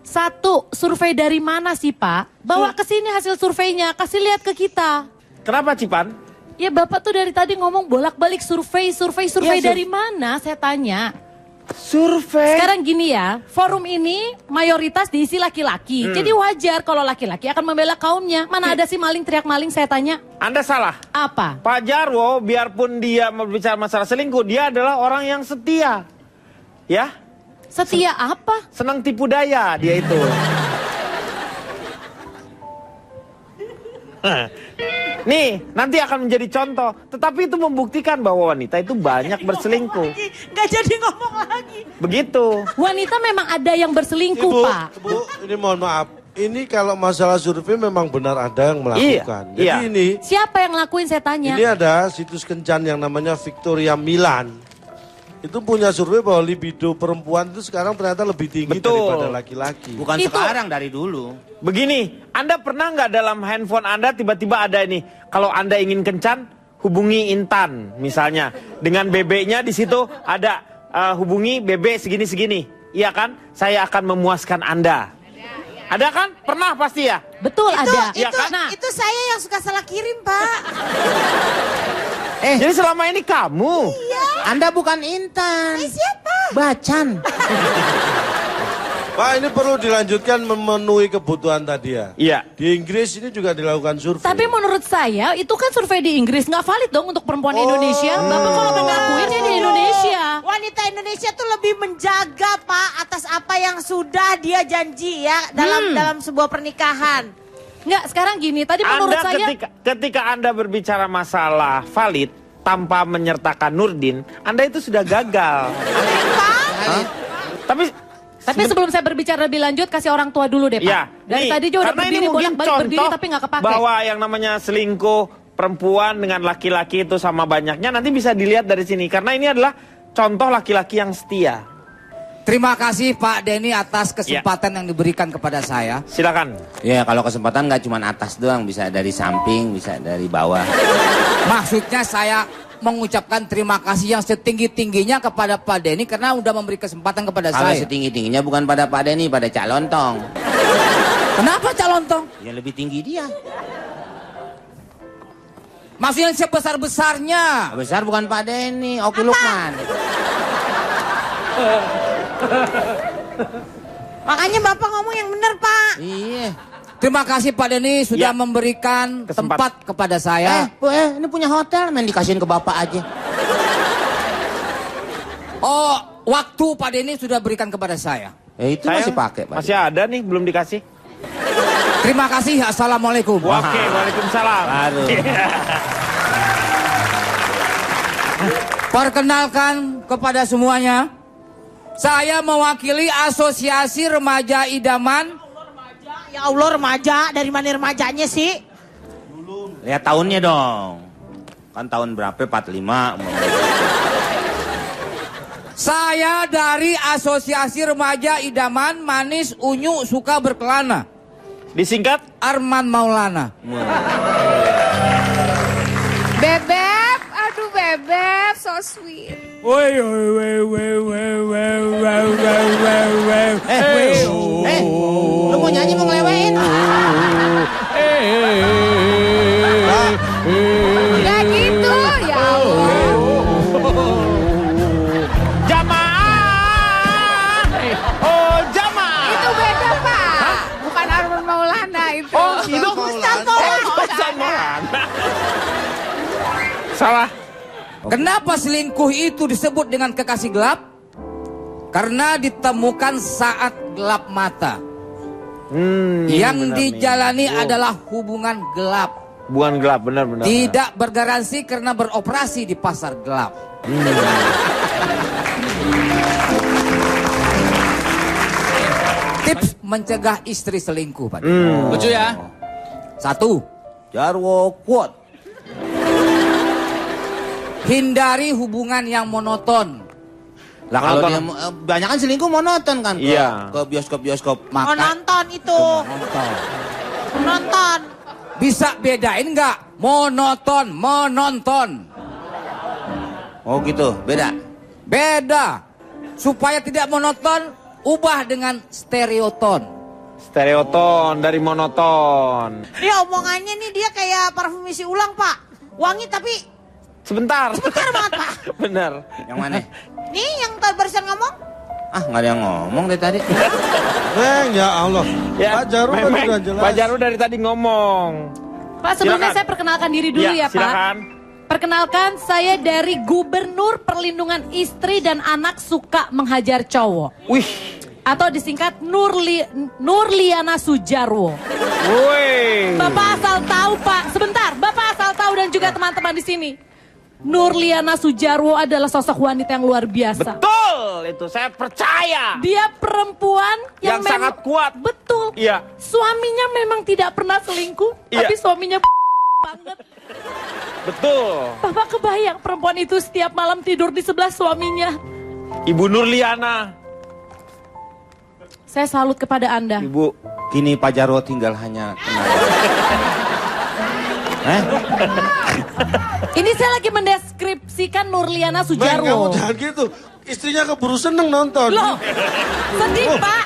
Satu, survei dari mana sih Pak? Bawa ke sini hasil surveinya, kasih lihat ke kita. Kenapa Cipan? Ya Bapak tuh dari tadi ngomong bolak-balik survei Ya, dari mana? Saya tanya. Survei. Sekarang gini ya, forum ini mayoritas diisi laki-laki. Jadi wajar kalau laki-laki akan membela kaumnya. Mana ada sih maling teriak maling, saya tanya. Anda salah. Apa? Pak Jarwo biarpun dia berbicara masalah selingkuh, dia adalah orang yang setia. Ya? Setia apa? Senang tipu daya dia itu. Nih, nanti akan menjadi contoh. Tetapi itu membuktikan bahwa wanita itu banyak berselingkuh. Gak jadi ngomong lagi. Begitu. Wanita memang ada yang berselingkuh, Ibu, Pak. Ibu, ini mohon maaf. Ini kalau masalah survei memang benar ada yang melakukan. Jadi iya. ini Siapa yang ngelakuin saya tanya? ini ada situs kencan yang namanya Victoria Milan. Itu punya survei bahwa libido perempuan itu sekarang ternyata lebih tinggi Betul. daripada laki-laki. Bukan Itu- sekarang, dari dulu. Begini, Anda pernah nggak dalam handphone Anda tiba-tiba ada ini, kalau Anda ingin kencan, hubungi Intan misalnya. Dengan BB-nya di situ ada hubungi BB segini-segini. Iya kan? Saya akan memuaskan Anda. Ada kan? Pernah pasti ya? Betul ada. Iya kan? Nah, Itu saya yang suka salah kirim, Pak. Jadi selama ini kamu. Anda bukan Intan. Siapa? Bacan. Pak, ini perlu dilanjutkan memenuhi kebutuhan tadi ya. Iya. Di Inggris ini juga dilakukan survei. tapi menurut saya itu kan survei di Inggris nggak valid dong untuk perempuan Indonesia. Bapak kalau mengakuinya di Indonesia. Wanita Indonesia tuh lebih menjaga, Pak, atas apa yang sudah dia janji ya dalam sebuah pernikahan. Nggak, sekarang gini, tadi menurut Anda saya ketika Anda berbicara masalah valid tanpa menyertakan Nurdin, Anda itu sudah gagal. Hah? Tapi sebelum saya berbicara lebih lanjut, kasih orang tua dulu deh, Pak. Ya, Dari nih, tadi juga udah karena ini berdiri, mungkin bolak-balik berdiri contoh tapi nggak kepake. bahwa yang namanya selingkuh perempuan dengan laki-laki itu sama banyaknya nanti bisa dilihat dari sini. Karena ini adalah contoh laki-laki yang setia. Terima kasih Pak Denny atas kesempatan yang diberikan kepada saya. Silakan. Ya, kalau kesempatan nggak cuma atas doang, bisa dari samping, bisa dari bawah. Maksudnya saya mengucapkan terima kasih yang setinggi-tingginya kepada Pak Denny karena udah memberi kesempatan kepada Kalau saya. setinggi-tingginya bukan pada Pak Denny, pada Cak Lontong. Kenapa Cak Lontong? Ya lebih tinggi dia. Maksudnya sebesar-besarnya. Besar bukan Pak Denny, Oki Lukman. Makanya Bapak ngomong yang benar, Pak. Iya. Terima kasih Pak Denny sudah memberikan tempat kepada saya. Ini punya hotel, main dikasihin ke Bapak aja. Oh, waktu Pak Denny sudah berikan kepada saya. Itu masih pakai, Pak. Masih ada nih, belum dikasih. Terima kasih. Assalamualaikum. Oke, waalaikumsalam. Baru. Perkenalkan kepada semuanya, saya mewakili Asosiasi Remaja Idaman. Ya Allah, remaja. Dari mana remajanya sih? Lihat tahunnya dong. Kan tahun berapa? 45. Saya dari Asosiasi Remaja Idaman Manis Unyu Suka Berkelana. Disingkat? Arman Maulana. Bebek, aduh Bebek, so sweet. Lu mau nyanyi mau ngelewain? Gak gitu, ya Allah. Jamaah. Oh, jamaah. Itu beda Pak, bukan Arman Maulana itu. Oh, itu Ustaz Maulana. Salah. Kenapa selingkuh itu disebut dengan kekasih gelap? Karena ditemukan saat gelap mata. Yang dijalani adalah hubungan gelap. Bukan gelap, benar-benar. Tidak bergaransi karena beroperasi di pasar gelap. Tips mencegah istri selingkuh, Pak. Lucu ya? 1. Jarwo kuat. Hindari hubungan yang monoton. Lah kalau dia banyak kan selingkuh monoton kan ke, Iya. ke bioskop-bioskop. Oh, nonton itu. Nonton. Bisa bedain nggak? Monoton, menonton. Oh gitu, beda. Beda. Supaya tidak monoton, ubah dengan stereoton. Stereoton dari monoton. Dia omongannya nih dia kayak parfum isi ulang, Pak. Wangi tapi Sebentar. sebentar banget, Pak. Benar. Yang mana? Nih yang barusan ngomong. Ah, nggak ada yang ngomong dari tadi. Ya Allah. Ya, Pak Jarum kan Memang udah jelas. Pak Jarum dari tadi ngomong. Pak, sebelumnya Silakan. saya perkenalkan diri dulu ya, Pak. Silakan. Perkenalkan, saya dari Gubernur Perlindungan Istri dan Anak Suka Menghajar Cowok. Wih. Atau disingkat Nurliana Sujarwo. Woi. Bapak asal tahu, Pak. Sebentar, Bapak asal tahu dan juga teman-teman di sini. Nurliana Sujarwo adalah sosok wanita yang luar biasa. Betul, itu saya percaya. Dia perempuan yang sangat kuat. Betul. Iya. Suaminya memang tidak pernah selingkuh, Iya. tapi suaminya banget. Betul. Bapak kebayang perempuan itu setiap malam tidur di sebelah suaminya. Ibu Nurliana. Saya salut kepada Anda. Ibu, kini Pak Jarwo tinggal hanya kenal. Ini saya lagi mendeskripsikan Nurliana Men, kamu Sujarwo. jangan gitu. Istrinya keburu seneng nonton. Loh, sedih Pak.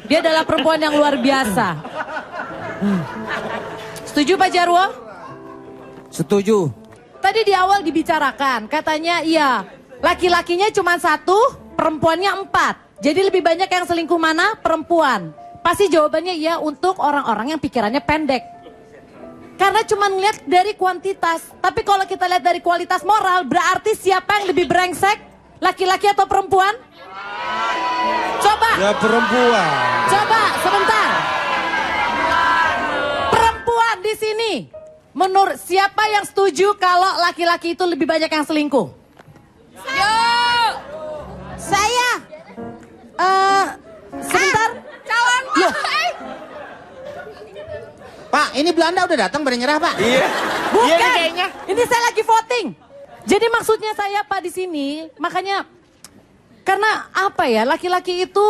Dia adalah perempuan yang luar biasa. Setuju Pak Jarwo? Setuju. Tadi di awal dibicarakan, katanya iya, laki-lakinya cuma 1, perempuannya 4. Jadi lebih banyak yang selingkuh mana? Perempuan. Pasti jawabannya iya untuk orang-orang yang pikirannya pendek. Karena cuma ngeliat dari kuantitas. Tapi kalau kita lihat dari kualitas moral, berarti siapa yang lebih brengsek? Laki-laki atau perempuan? Coba. Ya perempuan. Coba sebentar. Perempuan di sini. Menurut siapa yang setuju kalau laki-laki itu lebih banyak yang selingkuh? Saya. Sebentar. Calon. Loh. Pak, ini Belanda udah datang bernyerah, Pak. Iya. Bukan. Iya nih kayaknya. Ini saya lagi voting. Jadi maksudnya saya Pak di sini, makanya karena apa ya, laki-laki itu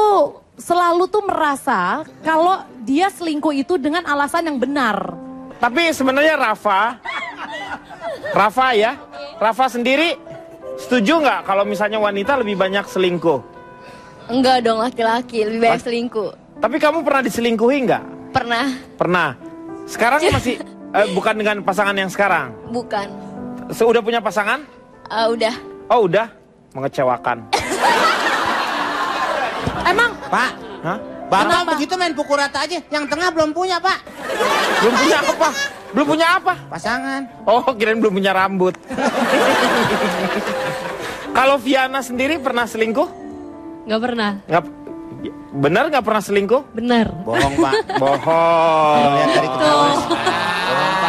selalu tuh merasa kalau dia selingkuh itu dengan alasan yang benar. Tapi sebenarnya Rafa ya, Rafa sendiri setuju nggak kalau misalnya wanita lebih banyak selingkuh? Enggak dong, laki-laki lebih banyak selingkuh. Tapi kamu pernah diselingkuhi nggak? Pernah. Pernah. Sekarang masih bukan dengan pasangan yang sekarang? Bukan. Sudah punya pasangan? Udah. Oh udah, mengecewakan. Emang? Pak, Hah? Bapak Kenapa? begitu main pukul rata aja. Yang tengah belum punya, Pak. Belum punya apa? Belum punya apa? Pasangan. Oh, kirain belum punya rambut. Kalau Viana sendiri pernah selingkuh? Nggak pernah. Benar nggak pernah selingkuh? Benar. Bohong, Pak. Bohong. Lihat dari ketawa.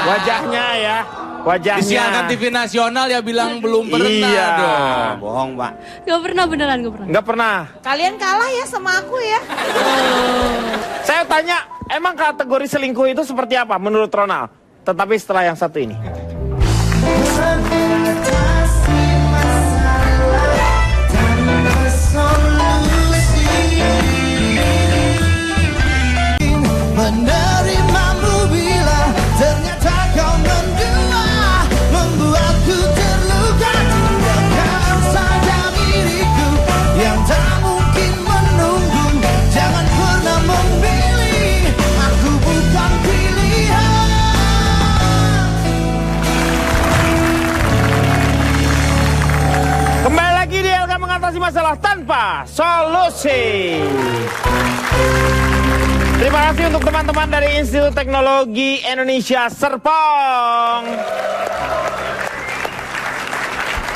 Wajahnya ya, wajahnya. Disiarkan TV nasional ya bilang belum pernah Iya. dong. Bohong, Pak. Nggak pernah, beneran nggak pernah. Nggak pernah. Kalian kalah ya sama aku ya. Saya tanya, emang kategori selingkuh itu seperti apa menurut Ronald? Tetapi setelah yang satu ini. Mengatasi masalah tanpa solusi, menerimamu bila ternyata kau mendua, membuatku terluka. Tinggalkan saja diriku yang tak mungkin menunggu. Jangan pernah memilih, aku bukan pilihan. Kembali lagi di LK Mengatasi Masalah Tanpa Solusi. Terima kasih untuk teman-teman dari Institut Teknologi Indonesia Serpong.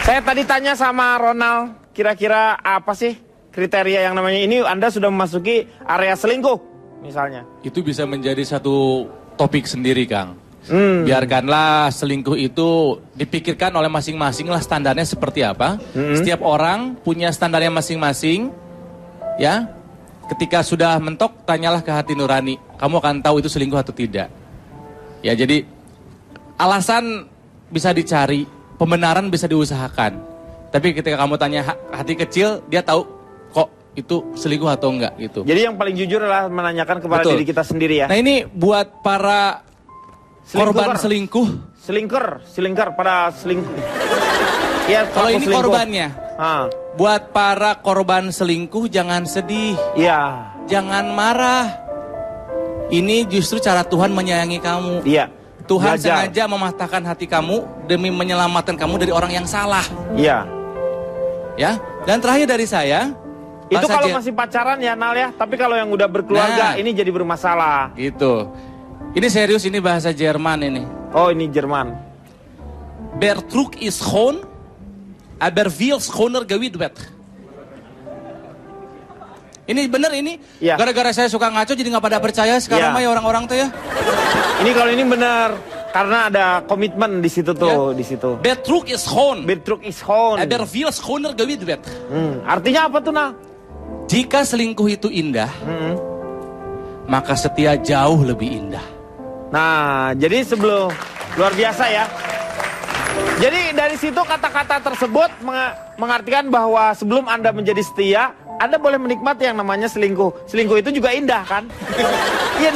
Saya tadi tanya sama Ronald, kira-kira apa sih kriteria yang namanya ini Anda sudah memasuki area selingkuh misalnya? Itu bisa menjadi satu topik sendiri, Kang. Biarkanlah selingkuh itu dipikirkan oleh masing-masing lah standarnya seperti apa. Setiap orang punya standarnya masing-masing, ya. Ketika sudah mentok, tanyalah ke hati nurani. Kamu akan tahu itu selingkuh atau tidak. Ya, jadi alasan bisa dicari, pembenaran bisa diusahakan. Tapi ketika kamu tanya hati kecil, dia tahu kok itu selingkuh atau enggak gitu. Jadi yang paling jujur adalah menanyakan kepada Betul. diri kita sendiri ya. Nah ini buat para korban selingkuh. Selingkar pada selingkuh. Ya, Kalau ini selingkuh. korbannya. Buat para korban selingkuh jangan sedih. Iya. Jangan marah. Ini justru cara Tuhan menyayangi kamu. Iya. Tuhan Belajar. sengaja mematahkan hati kamu demi menyelamatkan kamu dari orang yang salah. Iya. Ya. Dan terakhir dari saya. Itu Pak kalau Sajen. masih pacaran ya Nal ya. Tapi kalau yang udah berkeluarga Nah. ini jadi bermasalah. Gitu. Ini serius, ini bahasa Jerman ini. Oh ini Jerman. Bertruk is schoon, aber veel schoner gewidwet. Ini bener ini, gara-gara saya suka ngaco jadi nggak pada percaya sekarang mah ya orang-orang tuh ya. Ini kalau ini bener, karena ada komitmen di situ tuh, di situ. Bertruk is schoon. Bertruk is schoon. Aber veel schoner gewidwet. Artinya apa tuh, Nah? Jika selingkuh itu indah, maka setia jauh lebih indah. Nah, jadi sebelum, luar biasa ya. Jadi dari situ kata-kata tersebut mengartikan bahwa sebelum Anda menjadi setia, Anda boleh menikmati yang namanya selingkuh. Selingkuh itu juga indah kan? Iya,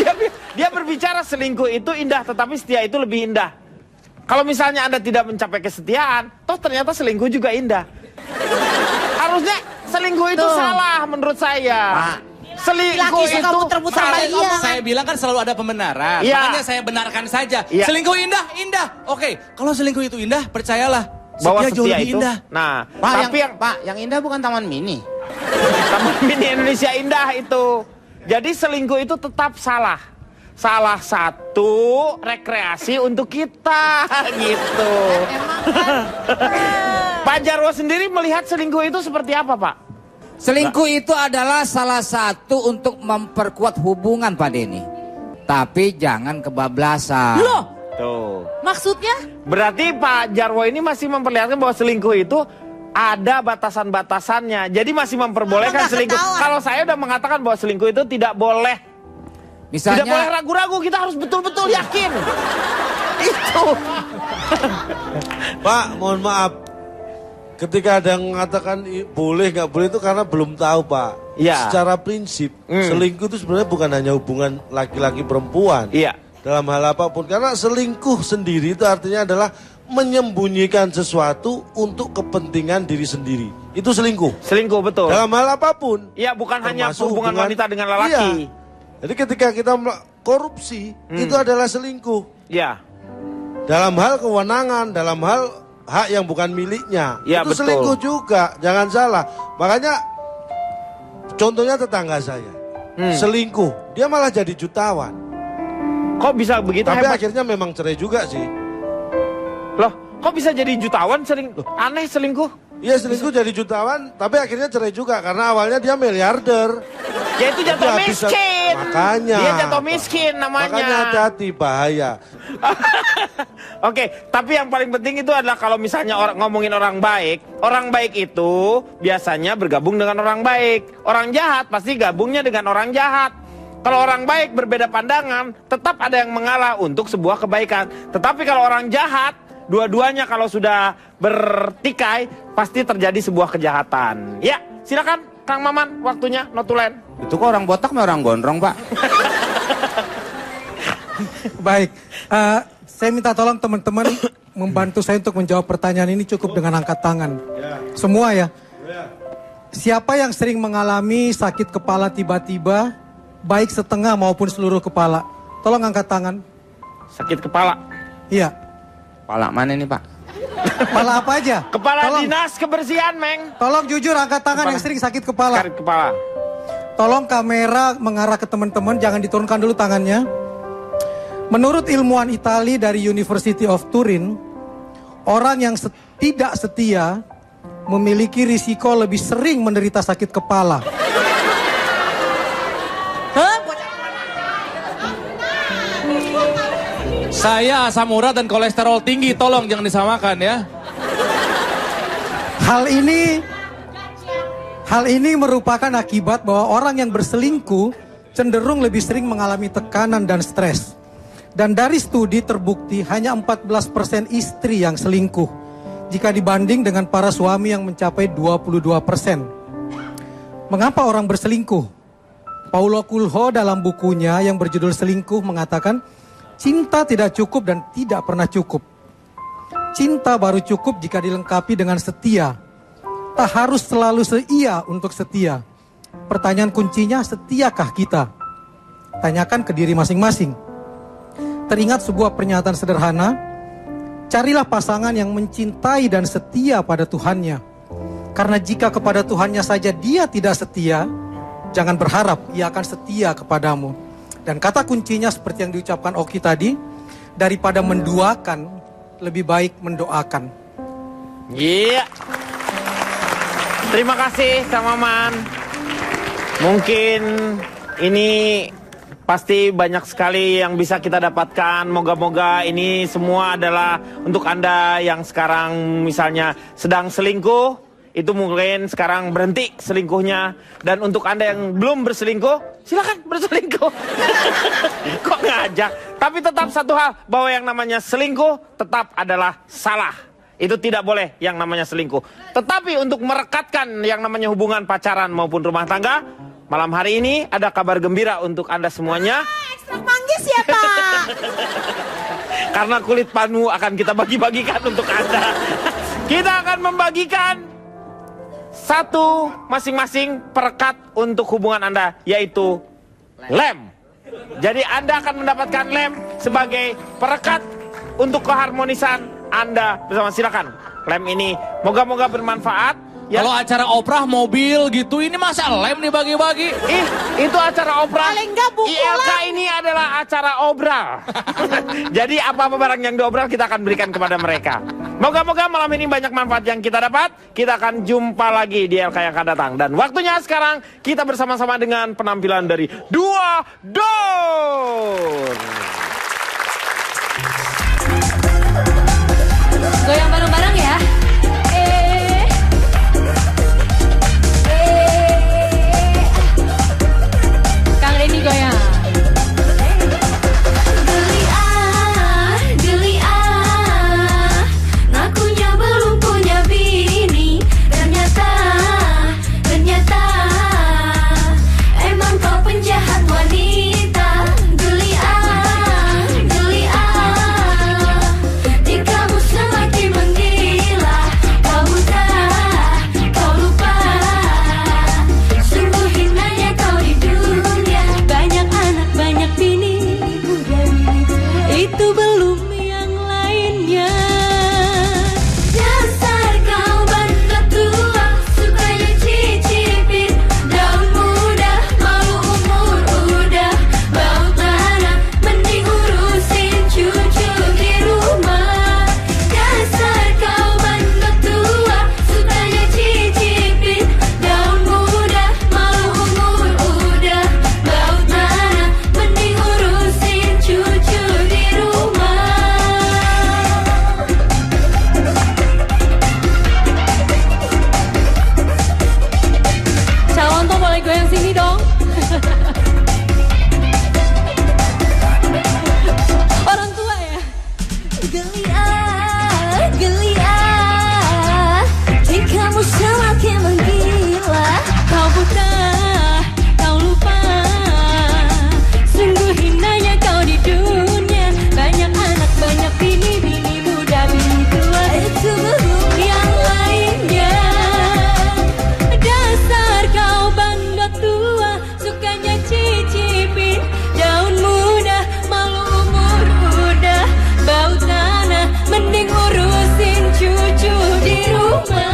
dia berbicara selingkuh itu indah, tetapi setia itu lebih indah. Kalau misalnya Anda tidak mencapai kesetiaan, toh ternyata selingkuh juga indah. Harusnya selingkuh itu salah menurut saya. Selingkuh itu salah. Saya bilang kan selalu ada pembenaran. Makanya saya benarkan saja. Selingkuh indah, indah. Oke, kalau selingkuh itu indah, percayalah. Bahwa setia jauh lebih itu indah. Nah, Pak, tapi yang indah bukan Taman Mini. Taman Mini Indonesia Indah itu. Jadi selingkuh itu tetap salah. Salah satu rekreasi untuk kita gitu. Pak Jarwo sendiri melihat selingkuh itu seperti apa, Pak? Selingkuh itu adalah salah satu untuk memperkuat hubungan, Pak Denny. Tapi jangan kebablasan. Loh, tuh. Maksudnya? Berarti Pak Jarwo ini masih memperlihatkan bahwa selingkuh itu ada batasan-batasannya. Jadi masih memperbolehkan selingkuh. Kalau saya udah mengatakan bahwa selingkuh itu tidak boleh. Misalnya, tidak boleh ragu-ragu, kita harus betul-betul yakin. Itu. Pak, mohon maaf. Ketika ada yang mengatakan boleh nggak boleh itu karena belum tahu, Pak. Iya. Secara prinsip, selingkuh itu sebenarnya bukan hanya hubungan laki-laki perempuan. Iya. Dalam hal apapun. Karena selingkuh sendiri itu artinya adalah menyembunyikan sesuatu untuk kepentingan diri sendiri. Itu selingkuh. Selingkuh, betul. Dalam hal apapun. Iya, bukan hanya hubungan wanita dengan lelaki. Iya. Jadi ketika kita korupsi, itu adalah selingkuh. Iya. Dalam hal kewenangan, dalam hal hak yang bukan miliknya. Ya, itu betul. selingkuh juga, jangan salah. Makanya contohnya tetangga saya, selingkuh, dia malah jadi jutawan. Kok bisa begitu? Tapi hebat? akhirnya memang cerai juga sih. Loh, kok bisa jadi jutawan aneh selingkuh? Iya, selingkuh jadi jutawan, tapi akhirnya cerai juga karena awalnya dia miliarder. Ya itu jatuh miskin. Makanya. Dia jatuh miskin namanya. Makanya hati-hati, bahaya. Oke, tapi yang paling penting itu adalah kalau misalnya ngomongin orang baik itu biasanya bergabung dengan orang baik. Orang jahat pasti gabungnya dengan orang jahat. Kalau orang baik berbeda pandangan, tetap ada yang mengalah untuk sebuah kebaikan. Tetapi kalau orang jahat, dua-duanya kalau sudah bertikai, pasti terjadi sebuah kejahatan. Ya, silakan Kang Maman, waktunya notulen. Itu kok orang botak sama orang gondrong, Pak? Baik, saya minta tolong teman-teman membantu saya untuk menjawab pertanyaan ini cukup dengan angkat tangan. Semua ya. Siapa yang sering mengalami sakit kepala tiba-tiba, baik setengah maupun seluruh kepala? Tolong angkat tangan. Sakit kepala? Iya. Kepala mana nih, Pak? Kepala apa aja? Kepala dinas kebersihan, Meng. Tolong jujur angkat tangan yang sering sakit kepala. Sakit kepala. Tolong kamera mengarah ke teman-teman, jangan diturunkan dulu tangannya. Menurut ilmuwan Itali dari University of Turin, orang yang tidak setia memiliki risiko lebih sering menderita sakit kepala. Saya asam urat dan kolesterol tinggi, tolong jangan disamakan ya. Hal ini merupakan akibat bahwa orang yang berselingkuh cenderung lebih sering mengalami tekanan dan stres. Dan dari studi terbukti hanya 14% istri yang selingkuh jika dibanding dengan para suami yang mencapai 22%. Mengapa orang berselingkuh? Paulo Coelho dalam bukunya yang berjudul Selingkuh mengatakan, cinta tidak cukup dan tidak pernah cukup. Cinta baru cukup jika dilengkapi dengan setia. Tak harus selalu seia untuk setia. Pertanyaan kuncinya, setiakah kita? Tanyakan ke diri masing-masing. Teringat sebuah pernyataan sederhana, carilah pasangan yang mencintai dan setia pada Tuhannya. Karena jika kepada Tuhannya saja dia tidak setia, jangan berharap ia akan setia kepadamu. Dan kata kuncinya seperti yang diucapkan Oki tadi, daripada menduakan, lebih baik mendoakan. Iya. Terima kasih Kang Maman. Mungkin ini pasti banyak sekali yang bisa kita dapatkan. Moga-moga ini semua adalah untuk Anda yang sekarang misalnya sedang selingkuh, itu mungkin sekarang berhenti selingkuhnya. Dan untuk Anda yang belum berselingkuh, silakan berselingkuh. Kok ngajak? Tapi tetap satu hal, bahwa yang namanya selingkuh tetap adalah salah. Itu tidak boleh yang namanya selingkuh. Tetapi untuk merekatkan yang namanya hubungan pacaran maupun rumah tangga, malam hari ini ada kabar gembira untuk Anda semuanya. Ekstrak manggis ya Pak. Karena kulit panu akan kita bagi-bagikan untuk Anda. Kita akan membagikan satu masing-masing perekat untuk hubungan Anda, yaitu lem. Jadi Anda akan mendapatkan lem sebagai perekat untuk keharmonisan Anda bersama. Silakan. Lem ini moga-moga bermanfaat. Ya. Kalau acara opera mobil gitu, ini masa lem dibagi-bagi? Itu acara opera. Paling nggak buku ILK ini adalah acara obral. Jadi apa-apa barang yang diobral kita akan berikan kepada mereka. Moga-moga malam ini banyak manfaat yang kita dapat. Kita akan jumpa lagi di ILK yang akan datang. Dan waktunya sekarang kita bersama-sama dengan penampilan dari Dua Door. Goyang bareng-bareng ya. Kang Denny goyang. Geli ngakunya belum punya bini. Ternyata emang kau penjahat wanita. Geli di kamu semakin menggila. Kau lupa sungguh hinanya kau di dunia. Banyak anak banyak bini, itu belum yang lainnya. Dasar kau bandot tua, sukanya cicipin daun muda, malu umur udah, bau tanah, mending urusin cucu di rumah. Dasar kau bandot tua, sukanya cicipin daun muda, malu umur udah, bau tanah, mending urusin cucu di rumah. Calon tuh boleh goyang sini dong. Orang tua ya. Geli kamu semakin menggila. Kau buta, kau lupa sungguh hinanya kau di dunia. Banyak anak banyak bini muda bini tua, itu belum yang lainnya. Dasar kau bandot tua, sukanya cicipin daun muda, malu umur udah, bau tanah, mending urusin cucu di rumah.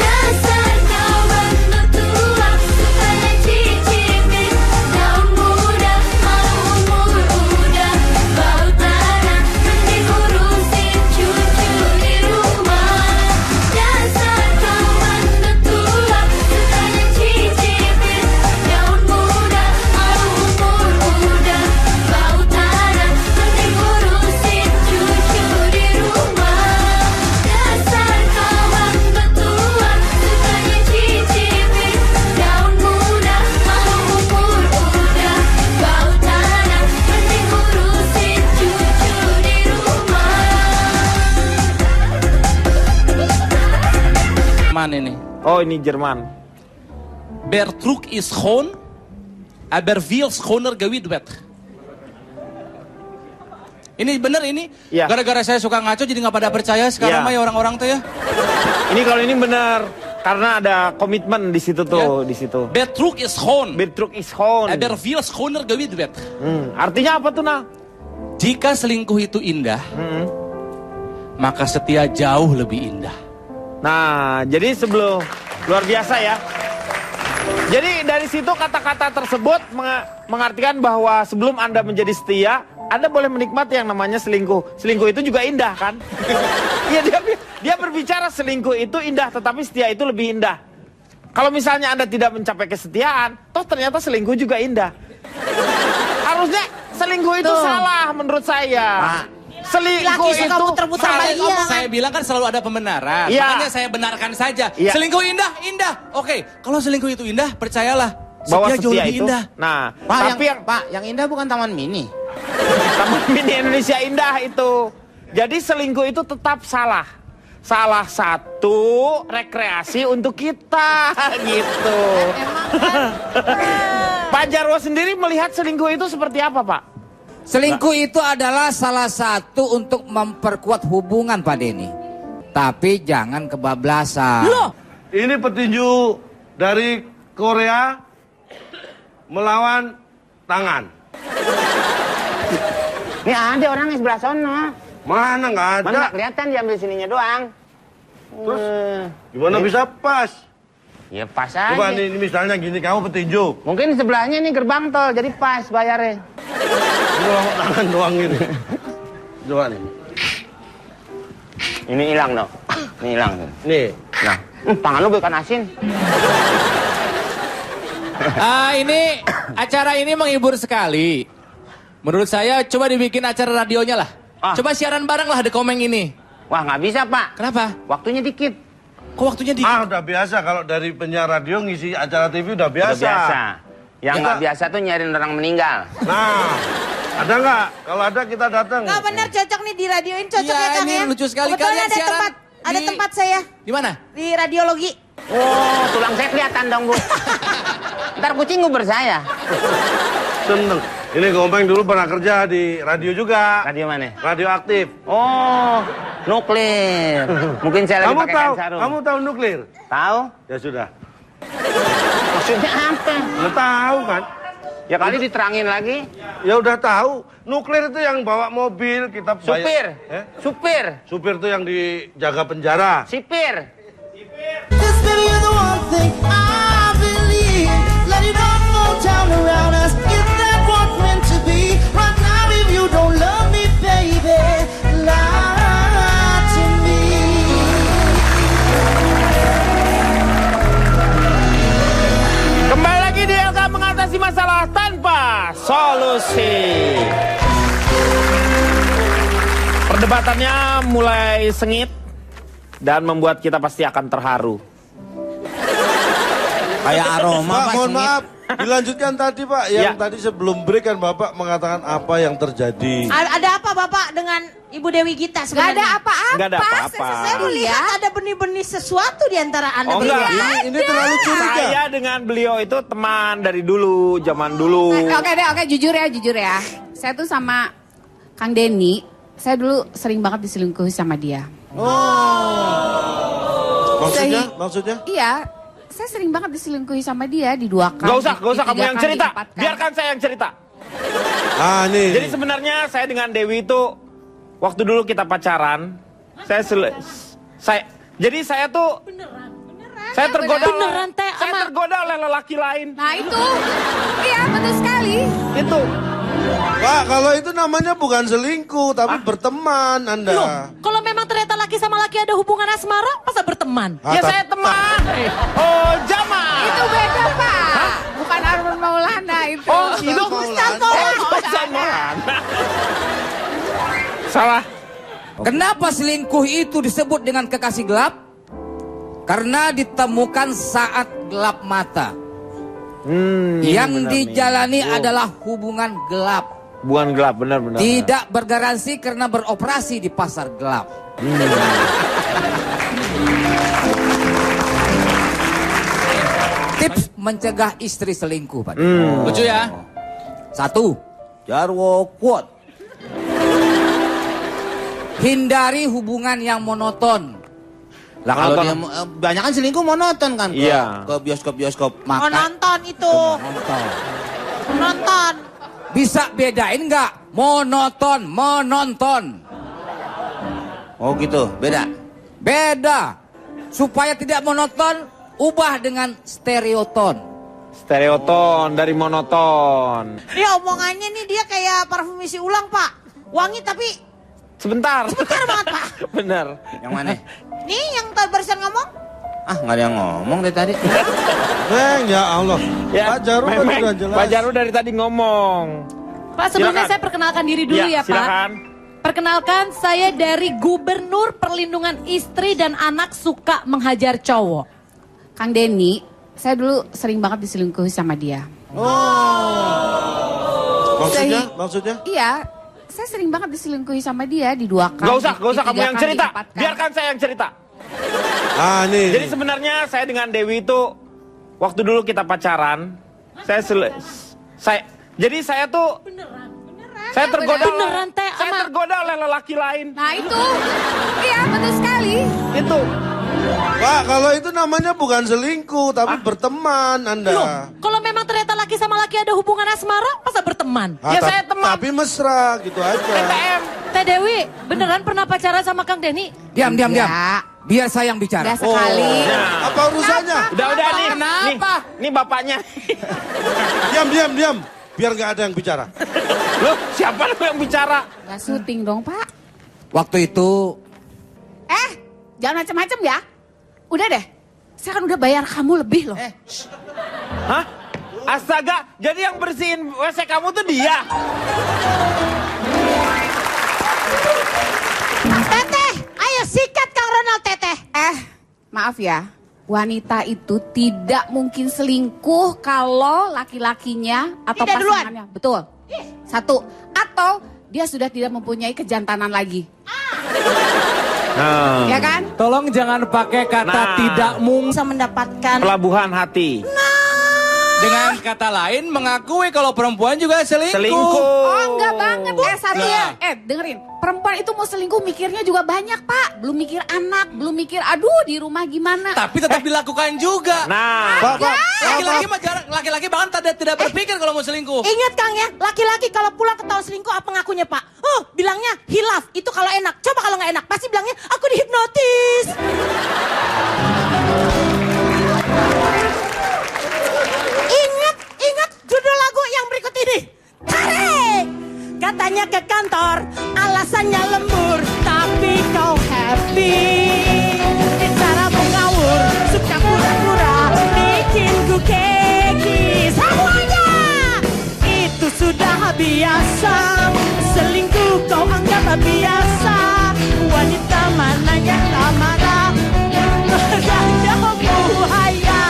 Dasar kau bandot tua, sukanya cicipin daun muda, malu umur udah, bau tanah, mending urusin cucu di rumah. Dasar kau bandot tua, sukanya cicipin daun muda, malu umur udah, bau tanah, mending urusin cucu di rumah. Dasar kau bandot tua, sukanya cicipin daun muda, malu umur udah, bau tanah, mending urusin cucu di rumah. Mana ini? Oh, ini Jerman. Bertruk is schoon, aber veel schoner gewidwet. Ini bener ini? Iya. Gara-gara saya suka ngaco jadi nggak pada percaya sekarang Iya. mah ya orang-orang tuh ya. Ini kalau ini benar karena ada komitmen di situ tuh, di situ. Bertruk is schoon, Bertruk is gewoon. aber veel schoner gewidwet. Artinya apa tuh, Nah? Jika selingkuh itu indah, maka setia jauh lebih indah. Nah, jadi sebelum luar biasa ya. Jadi dari situ kata-kata tersebut mengartikan bahwa sebelum Anda menjadi setia, Anda boleh menikmati yang namanya selingkuh. Selingkuh itu juga indah kan? Iya, dia berbicara selingkuh itu indah, tetapi setia itu lebih indah. Kalau misalnya Anda tidak mencapai kesetiaan, toh ternyata selingkuh juga indah. Harusnya selingkuh itu salah menurut saya. Selingkuh itu Saya bilang kan selalu ada pembenaran. Ya. Makanya saya benarkan saja. Ya. Selingkuh indah, indah. Oke, kalau selingkuh itu indah, percayalah. bahwa Setia jauh setia lebih itu. indah. Nah, Pak, tapi yang indah bukan Taman Mini. Taman Mini Indonesia Indah itu. Jadi selingkuh itu tetap salah. Salah satu rekreasi untuk kita gitu. Pak Jarwo sendiri melihat selingkuh itu seperti apa, Pak? Selingkuh itu adalah salah satu untuk memperkuat hubungan, Pak Denny. Tapi jangan kebablasan. Loh, ini petinju dari Korea melawan tangan. Ini ada orang yang sebelah sono. Mana nggak ada? Mana nggak kelihatan, diambil sininya doang. Terus gimana bisa pas? Ya pas aja. Coba nih misalnya gini, kamu petinju. Mungkin sebelahnya ini gerbang tol, jadi pas bayarnya. Ini lawak tangan doang ini. Coba nih. Ini hilang dong. Ini hilang. Nih. Nah, tangan lu bukan asin. Ini acara ini menghibur sekali. Menurut saya coba dibikin acara radionya lah. Coba siaran bareng lah The Komeng ini. Wah, nggak bisa, Pak. Kenapa? Waktunya dikit. Kok waktunya dikit? Udah biasa kalau dari penyiar radio ngisi acara TV udah biasa. Udah biasa. Yang nggak biasa tuh nyariin orang meninggal. Nah, ada nggak? Kalau ada kita datang. Nggak benar, cocok nih di radioin, cocok Iya, ya Kang ini ya. lucu sekali. Kebetulan Kalian ada siaran tempat, ada di- tempat saya Di mana? di radiologi. Oh, tulang saya kelihatan dong, Bu. Ntar kucing nguber saya. Seneng. Ini Komeng dulu pernah kerja di radio juga. Radio mana? Radio aktif. Oh, nuklir. Mungkin saya lagi Kamu pakai tahu? kain sarung. Kamu tahu nuklir? Tahu? Ya sudah. Maksudnya apa? Lu tahu kan? Ya kali diterangin lagi. Ya udah tahu. Nuklir itu yang bawa mobil kita bayar. Supir. Supir. Supir itu yang dijaga penjara. Sipir. This baby is the one thing I believe. Let it all fall down around us. Is that what's meant to be? Right now, if you don't love me, baby, lie to me. Kembali lagi di LK mengatasi masalah tanpa solusi. Perdebatannya mulai sengit dan membuat kita pasti akan terharu. Kayak aroma, Pak, Pak. mohon sengit. maaf. Dilanjutkan tadi, Pak. Yang Ya. tadi sebelum break kan Bapak mengatakan apa yang terjadi. Ada apa Bapak dengan Ibu Dewi Gita Gak sebenarnya? ada apa-apa. Nggak ada apa-apa. Saya melihat ada benih-benih sesuatu di antara Anda Oh, berdua. enggak. Ini terlalu curiga. Saya dengan beliau itu teman dari dulu, zaman dulu. Oke deh, oke jujur ya. Saya tuh sama Kang Denny, saya dulu sering banget diselingkuhi sama dia. Maksudnya? Iya, saya sering banget diselingkuhi sama dia di 2 kali. Gak usah di kamu 3 yang kali, cerita. 4 kali. Biarkan saya yang cerita. Nih. Jadi sebenarnya saya dengan Dewi itu waktu dulu kita pacaran, jadi saya tuh saya tergoda Beneran, Teh, saya sama- tergoda oleh lelaki lain. Nah itu, iya betul sekali. Itu. Pak, kalau itu namanya bukan selingkuh, tapi berteman Anda. Loh, kalau memang ternyata laki sama laki ada hubungan asmara, masa berteman? Ya saya teman. Oh, Jamal. Itu beda Pak, bukan Arman Maulana itu. Oh, itu Ustaz Maulana. Salah. Kenapa selingkuh itu disebut dengan kekasih gelap? Karena ditemukan saat gelap mata. Yang benar dijalani nih. adalah hubungan gelap. Bukan gelap, benar-benar. Tidak bergaransi karena beroperasi di pasar gelap. Tips mencegah istri selingkuh, Pak. Lucu ya? 1. Jarwo quote. Hindari hubungan yang monoton. Lah kalau dia banyak kan selingkuh monoton kan ke, Iya. ke bioskop-bioskop Oh, nonton itu. Nonton. Bisa bedain nggak? Monoton, menonton. Oh gitu, beda. Beda. Supaya tidak monoton, ubah dengan stereoton. Stereoton dari monoton. Dia omongannya nih dia kayak parfum isi ulang, Pak. Wangi tapi Sebentar. sebentar banget, Pak. Bener. Yang mana? Nih yang tadi barusan ngomong. Ah, nggak ada yang ngomong dari tadi. Meng, ya Allah. Ya, Pak Jarwo kan Memeng, udah jelas. Pak Jarwo dari tadi ngomong. Pak, sebelumnya Silakan. saya perkenalkan diri dulu ya, Pak. Silakan. Perkenalkan, saya dari Gubernur Perlindungan Istri dan Anak Suka Menghajar Cowok. Kang Denny, saya dulu sering banget diselingkuhi sama dia. Maksudnya? Iya, saya sering banget diselingkuhi sama dia di 2 kali. Gak usah kamu yang cerita. Biarkan saya yang cerita. Ah, nih. Jadi sebenarnya saya dengan Dewi itu waktu dulu kita pacaran, jadi saya tuh saya tergoda Beneran, Teh, saya ama- tergoda oleh lelaki lain. Nah itu, iya betul sekali. Itu. Pak, kalau itu namanya bukan selingkuh, tapi berteman Anda. Loh, kalau memang ternyata laki sama laki ada hubungan asmara, masa berteman? Ah, Ya, saya teman. Tapi mesra gitu aja. TTM. Teh Dewi, beneran pernah pacaran sama Kang Denny? Diam. Ya, Biar saya yang bicara. udah sekali. Nah, Apa urusannya? udah nih. Kenapa? Nih bapaknya. Diam. Biar nggak ada yang bicara. Loh, siapa lu yang bicara? Gak syuting dong, Pak. Waktu itu Jangan macam-macam ya. Udah deh, saya kan udah bayar kamu lebih loh. Hah? Astaga, jadi yang bersihin WC kamu tuh dia. Teteh, ayo sikat Kang Ronald, Teteh. Maaf ya, wanita itu tidak mungkin selingkuh kalau laki-lakinya atau Tidak duluan. pasangannya. Betul. 1, atau dia sudah tidak mempunyai kejantanan lagi. Ya kan? Tolong jangan pakai kata Nah. tidak mungkin. Bisa mendapatkan Pelabuhan hati. Dengan kata lain mengakui kalau perempuan juga selingkuh. Selingkuh. Oh enggak banget. Satu Nah. ya. Dengerin. Perempuan itu mau selingkuh mikirnya juga banyak, Pak. Belum mikir anak, belum mikir aduh di rumah gimana. Tapi tetap dilakukan juga. Nah, Pak, Laki-laki mah jarang, laki-laki bahkan tidak berpikir kalau mau selingkuh. Ingat Kang ya, laki-laki kalau pulang ketahuan selingkuh apa ngakunya Pak? Bilangnya hilaf, itu kalau enak. Coba kalau nggak enak, pasti bilangnya aku dihipnotis. Ingat judul lagu yang berikut ini. Tarik! Katanya ke kantor, alasannya lembur, tapi kau happy. Cara mengawur, suka pura-pura, bikin ku keki. Semuanya itu sudah biasa. Selingkuh kau anggap biasa. Wanita mana yang tak marah? Jauh buaya.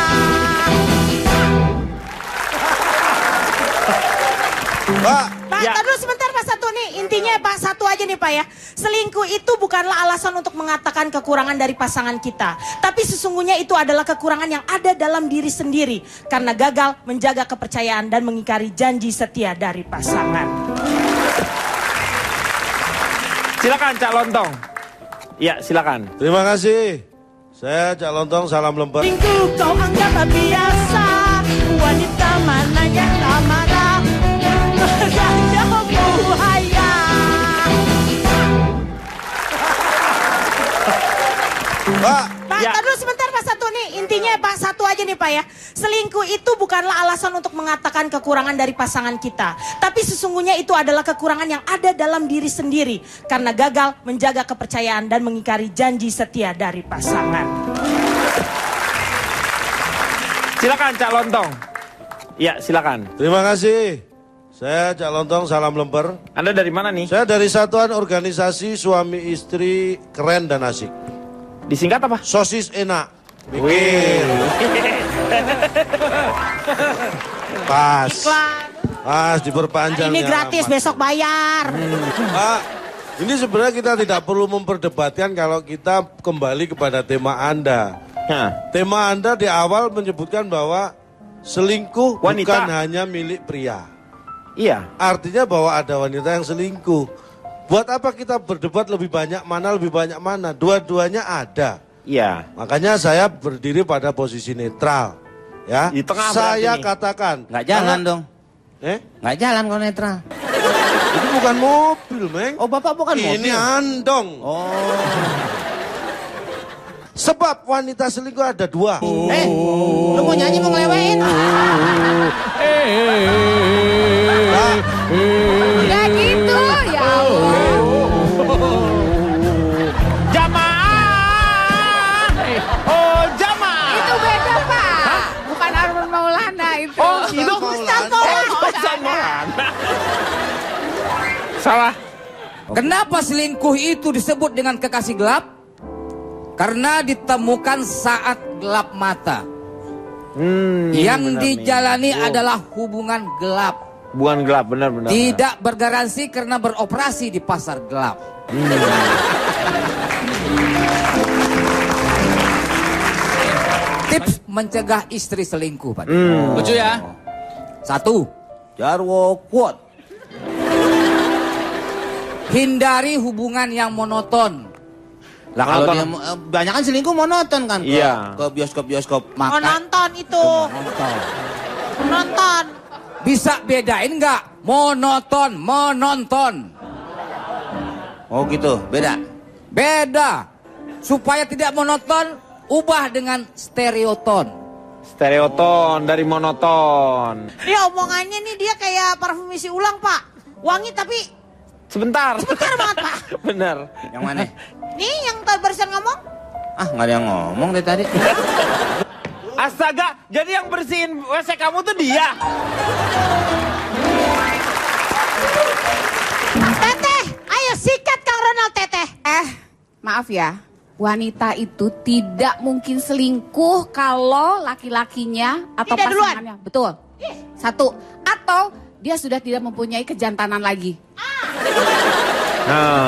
Pak, Pak, Ya. tar dulu sebentar Pak satu nih. Intinya Pak satu aja nih Pak ya. Selingkuh itu bukanlah alasan untuk mengatakan kekurangan dari pasangan kita. Tapi sesungguhnya itu adalah kekurangan yang ada dalam diri sendiri. Karena gagal menjaga kepercayaan dan mengingkari janji setia dari pasangan. silakan Cak Lontong. Ya, silakan. terima kasih. Saya Cak Lontong, salam lemper. Selingkuh kau anggap biasa. Wanita mana yang tak marah? Jauh buaya. Pak, Pak, Ya. tar dulu sebentar Pak satu nih. Intinya Pak satu aja nih Pak ya. Selingkuh itu bukanlah alasan untuk mengatakan kekurangan dari pasangan kita. Tapi sesungguhnya itu adalah kekurangan yang ada dalam diri sendiri. Karena gagal menjaga kepercayaan dan mengingkari janji setia dari pasangan. Silakan Cak Lontong. Ya, silakan. terima kasih. Saya Cak Lontong, salam lemper. Anda dari mana nih? Saya dari Satuan Organisasi Suami Istri Keren dan Asik. Disingkat apa? Sosis enak. Bikin. Pas. Pas diperpanjang. Ini ya, gratis, Mas. besok bayar. Pak, ini sebenarnya kita tidak perlu memperdebatkan kalau kita kembali kepada tema Anda. Tema Anda di awal menyebutkan bahwa selingkuh Wanita. bukan hanya milik pria. Iya. Artinya bahwa ada wanita yang selingkuh. Buat apa kita berdebat lebih banyak mana? Dua-duanya ada. Iya. Makanya saya berdiri pada posisi netral. Ya. Di tengah saya berarti nih. katakan. Nggak jalan Karena- dong. Nggak jalan kalau netral. Itu bukan mobil, Meng. Oh, Bapak bukan mobil. Ini andong. Oh. Sebab wanita selingkuh ada dua. Lu mau nyanyi mau ngelewain? Udah gitu, ya Allah. Jamaah. Oh, jamaah. Itu beda, Pak. Bukan Arman Maulana itu. Oh, itu Ustaz Maulana. Ustaz Maulana. Salah. Kenapa selingkuh itu disebut dengan kekasih gelap? Karena ditemukan saat gelap mata. Yang dijalani adalah hubungan gelap. Bukan gelap, benar-benar. Tidak bergaransi karena beroperasi di pasar gelap. Tips mencegah istri selingkuh, Pak. Lucu ya? 1. Jarwo quote. Hindari hubungan yang monoton. Lah kalau dia banyak kan selingkuh monoton kan Iya. ke bioskop-bioskop Mau makan. nonton itu. Nonton. Bisa bedain nggak? Monoton, menonton. Oh gitu, beda. Beda. Supaya tidak monoton, ubah dengan stereoton. Stereoton dari monoton. Dia omongannya nih dia kayak parfum isi ulang, Pak. Wangi tapi Sebentar. sebentar banget, Pak. Benar. Yang mana? Nih yang tadi barusan ngomong. Ah, nggak ada yang ngomong dari tadi. Astaga, jadi yang bersihin WC kamu tuh dia. Teteh, ayo sikat Kang Ronald Teteh. Maaf ya. Wanita itu tidak mungkin selingkuh kalau laki-lakinya atau Tidak duluan. pasangannya. Betul. 1. Atau dia sudah tidak mempunyai kejantanan lagi.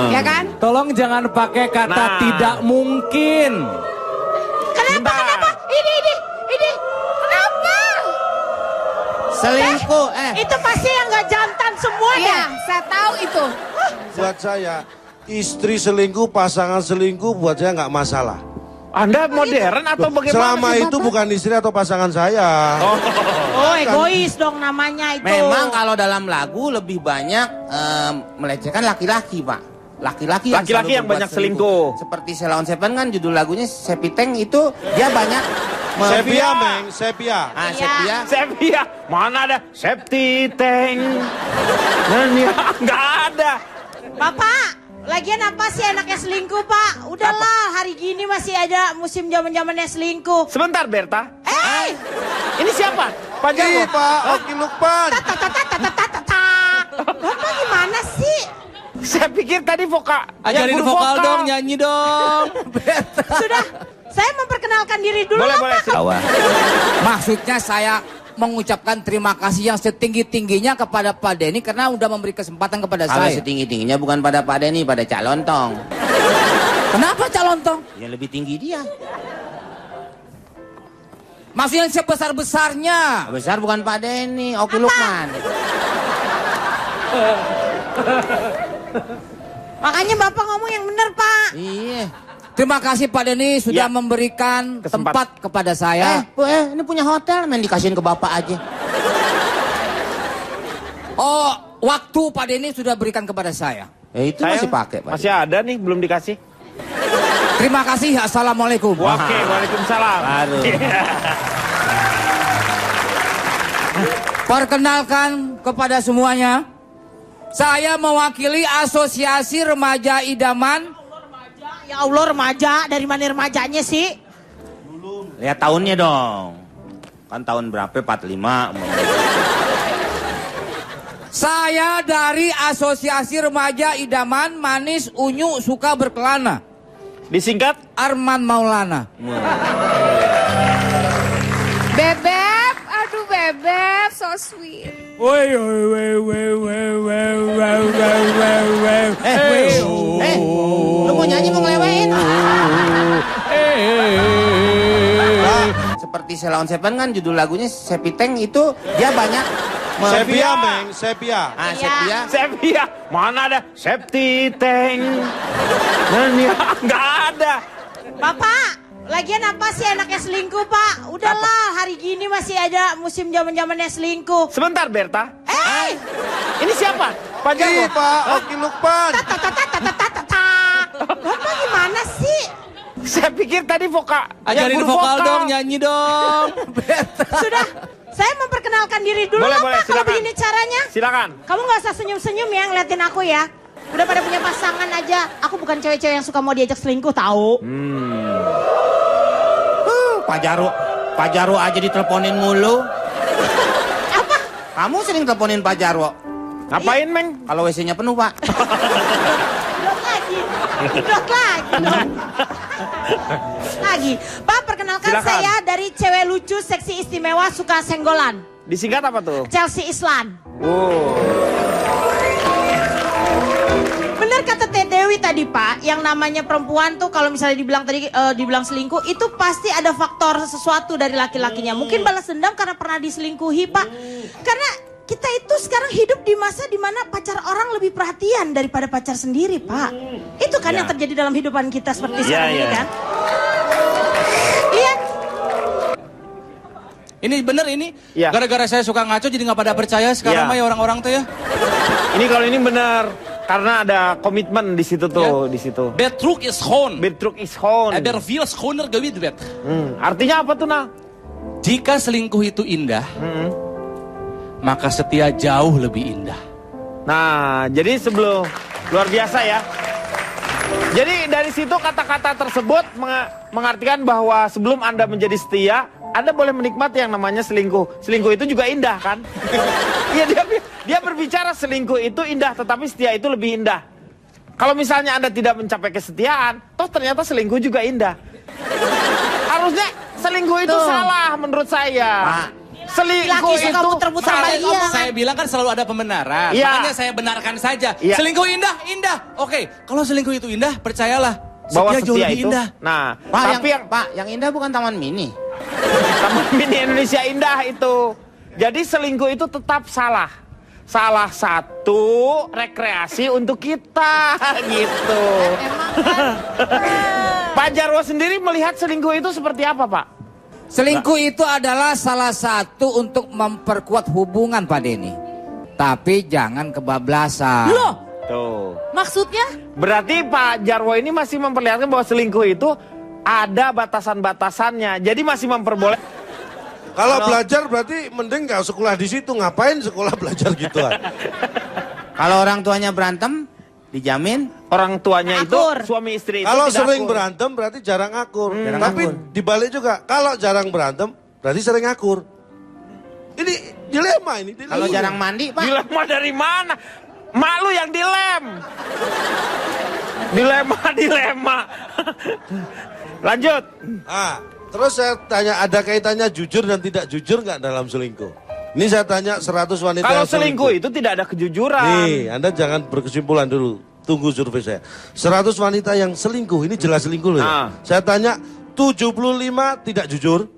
Ya kan? Tolong jangan pakai kata tidak mungkin. Kenapa? Ini. Kenapa? Selingkuh, Itu pasti yang gak jantan semua Iya, ya. saya tahu itu. Buat saya, istri selingkuh, pasangan selingkuh buat saya nggak masalah. Anda modern atau bagaimana? Selama sih, itu Bapak? bukan istri atau pasangan saya. Oh, egois dong namanya itu. Memang kalau dalam lagu lebih banyak melecehkan laki-laki, Pak. Laki-laki yang, Laki-laki selalu yang berbuat banyak selingkuh. Seperti Sheila on Seven kan judul lagunya Sepiteng itu dia banyak Sepia, Meng, sepia. Ah, Iya. sepia. Sepia, mana ada safety tank? Nggak ada. Bapak, lagian apa sih anaknya selingkuh, Pak? Udahlah, hari gini masih ada musim zaman-zamannya selingkuh. Sebentar, Berta. Ini siapa? Pak Jarwo. Ih, Pak Oki Lukman. Bapak gimana sih? Saya pikir tadi vokal. Ajarin guru vokal dong, nyanyi dong. Sudah, saya memperkenalkan diri dulu Boleh, lah, boleh. Pak. Maksudnya saya mengucapkan terima kasih yang setinggi-tingginya kepada Pak Denny karena udah memberi kesempatan kepada Kalau saya. setinggi-tingginya bukan pada Pak Denny, pada Cak Lontong. Kenapa Cak Lontong? Ya lebih tinggi dia. Maksudnya sebesar-besarnya. Besar bukan Pak Denny, Oki Lukman. Makanya Bapak ngomong yang benar, Pak. Iya. Terima kasih Pak Denny sudah Ya. memberikan Kesempatan. tempat kepada saya. Ini punya hotel, main dikasihin ke Bapak aja. Oh, waktu Pak Denny sudah berikan kepada saya. Itu masih pakai, Pak. Masih ada nih, belum dikasih. Terima kasih. Assalamualaikum. Oke, waalaikumsalam. Aduh. Perkenalkan kepada semuanya, saya mewakili Asosiasi Remaja Idaman. Ya Allah, remaja. Dari mana remajanya sih? Lihat tahunnya dong. Kan tahun berapa? 45. Saya dari Asosiasi Remaja Idaman Manis Unyu Suka Berkelana. Disingkat Arman Maulana. Bebep, aduh Bebep, so sweet. Lu mau nyanyi mau ngelewain? Seperti Sheila on Seven kan judul lagunya Sepiteng itu dia banyak Sepia, Meng, sepia. Ah, sepia. Sepia, mana ada safety tank? Nggak ada. Bapak, lagian apa sih anaknya selingkuh, Pak? Udahlah, hari gini masih ada musim zaman-zamannya selingkuh. Sebentar, Berta. Ini siapa? Pak Jarwo. Ih, Pak Oki Lukman. Bapak gimana sih? Saya pikir tadi Ajarin yang guru vokal dong, nyanyi dong. Sudah, saya memperkenalkan diri dulu Boleh, lah boleh, Pak, kalau silakan. begini caranya. Silakan. Kamu nggak usah senyum-senyum ya ngeliatin aku ya. Udah pada punya pasangan aja. Aku bukan cewek-cewek yang suka mau diajak selingkuh, tahu. Pak Jarwo aja diteleponin mulu. Apa? Kamu sering teleponin Pak Jarwo. Ngapain, Meng? Kalau WC-nya penuh, Pak. Dot lagi. Dot lagi dong. Lagi. Pak, perkenalkan Silakan. saya dari cewek lucu, seksi istimewa, suka senggolan. Disingkat apa tuh? Chelsea Islan. Oh. Benar kata Teh Dewi tadi Pak, yang namanya perempuan tuh kalau misalnya dibilang selingkuh, itu pasti ada faktor sesuatu dari laki-lakinya. Mungkin balas dendam karena pernah diselingkuhi Pak. Karena kita itu sekarang hidup di masa dimana pacar orang lebih perhatian daripada pacar sendiri Pak. Itu kan yang terjadi dalam hidupan kita seperti sekarang ini kan. Iya. Ini bener ini. Gara-gara saya suka ngaco jadi nggak pada percaya sekarang mah ya orang-orang tuh ya. Ini kalau ini benar. Karena ada komitmen di situ tuh, di situ. Betrug is gewoon. Betrug is gewoon. Er veel schoner gewid werd. Artinya apa tuh, Nah? Jika selingkuh itu indah, maka setia jauh lebih indah. Nah, jadi sebelum luar biasa ya. Jadi dari situ kata-kata tersebut mengartikan bahwa sebelum Anda menjadi setia, Anda boleh menikmati yang namanya selingkuh. Selingkuh itu juga indah kan? Iya, dia berbicara selingkuh itu indah, tetapi setia itu lebih indah. Kalau misalnya Anda tidak mencapai kesetiaan, toh ternyata selingkuh juga indah. Harusnya selingkuh itu salah menurut saya. Pak. Selingkuh Laki suka itu muter-muter salah. iya. Saya bilang kan selalu ada pembenaran. Iya. Makanya saya benarkan saja. Iya. Selingkuh indah, indah. Oke, kalau selingkuh itu indah, percayalah. Bahwa Setia jauh setia lebih itu. indah. Nah, Pak, tapi yang indah bukan Taman Mini. Taman Mini Indonesia Indah itu. Jadi selingkuh itu tetap salah. Salah satu rekreasi untuk kita gitu. Pak Jarwo sendiri melihat selingkuh itu seperti apa, Pak? Selingkuh itu adalah salah satu untuk memperkuat hubungan Pak Denny. Tapi jangan kebablasan. Loh, Tuh. maksudnya? Berarti Pak Jarwo ini masih memperlihatkan bahwa selingkuh itu ada batasan-batasannya. Jadi masih memperbolehkan. Kalau belajar berarti mending gak sekolah di situ. Ngapain sekolah belajar gituan? Kalau orang tuanya berantem, dijamin orang tuanya Akur. itu suami istri itu Kalau tidak sering akur. berantem berarti jarang akur. Jarang Tapi akur. dibalik juga, kalau jarang berantem berarti sering akur. Ini dilema ini. Dilema. kalau jarang mandi, Pak. Dilema dari mana? Mak lu yang dilem. Dilema. Lanjut. Terus saya tanya, ada kaitannya jujur dan tidak jujur nggak dalam selingkuh? Ini saya tanya 100 wanita Kalau yang selingkuh itu tidak ada kejujuran. Nih, Anda jangan berkesimpulan dulu. Tunggu survei saya. 100 wanita yang selingkuh, ini jelas selingkuh loh ya. Saya tanya, 75 tidak jujur,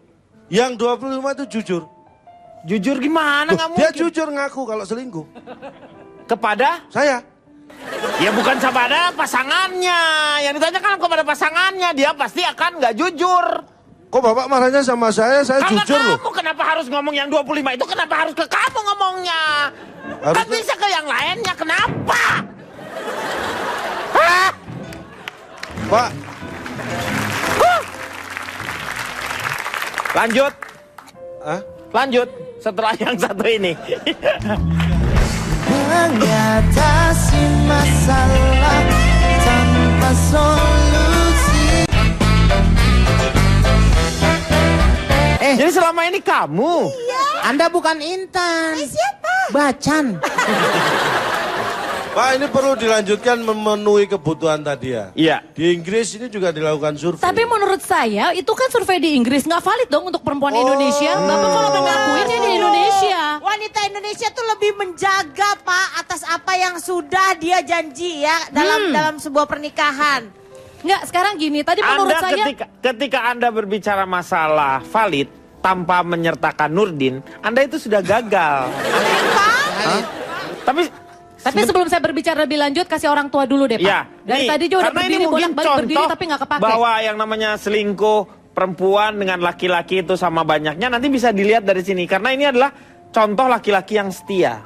yang 25 itu jujur. Jujur gimana? Loh, Nggak dia mungkin. jujur ngaku kalau selingkuh. Kepada? Saya. Ya bukan kepada pasangannya. Yang ditanyakan kepada pasangannya, dia pasti akan nggak jujur. Kok Bapak marahnya sama saya Karena jujur loh. kamu kenapa harus ngomong yang 25 itu? Kenapa harus ke kamu ngomongnya? Kan Harusnya- bisa ke yang lainnya, kenapa? Hah? Pak, Lanjut. Hah? Lanjut setelah yang satu ini. mengatasi masalah tanpa solusi. Jadi selama ini kamu? Anda bukan Intan. Siapa? Bacan. Pak, ini perlu dilanjutkan memenuhi kebutuhan tadi ya. Iya. Di Inggris ini juga dilakukan survei. Tapi menurut saya itu kan survei di Inggris, nggak valid dong untuk perempuan Indonesia. Bapak kalau mengakuinnya di Indonesia. Wanita Indonesia tuh lebih menjaga Pak atas apa yang sudah dia janji ya dalam sebuah pernikahan. Nggak, sekarang gini, tadi menurut Anda saya ketika Anda berbicara masalah valid tanpa menyertakan Nurdin, Anda itu sudah gagal. Hah? Tapi sebelum saya berbicara lebih lanjut, kasih orang tua dulu deh Pak. Ya, Dari nih, tadi juga udah karena ini berdiri, mungkin bolak-balik berdiri contoh tapi nggak kepake. bahwa yang namanya selingkuh perempuan dengan laki-laki itu sama banyaknya nanti bisa dilihat dari sini. Karena ini adalah contoh laki-laki yang setia.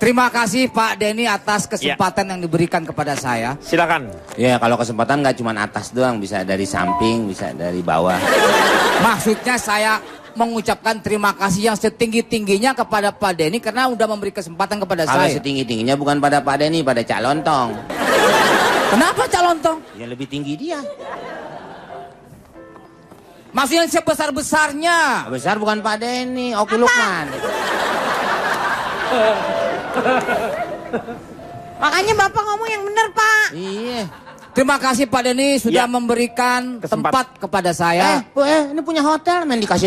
Terima kasih Pak Denny atas kesempatan yang diberikan kepada saya. Silakan. Ya kalau kesempatan nggak cuma atas doang, bisa dari samping, bisa dari bawah. Maksudnya saya mengucapkan terima kasih yang setinggi-tingginya kepada Pak Denny karena udah memberi kesempatan kepada Kalau saya. setinggi-tingginya bukan pada Pak Denny, pada Cak Lontong. Kenapa Cak Lontong? Ya lebih tinggi dia. Maksudnya sebesar-besarnya. Besar bukan Pak Denny, Oki Lukman. Makanya Bapak ngomong yang benar, Pak. Iya. Terima kasih Pak Denny sudah memberikan tempat kepada saya. Ini punya hotel, main dikasih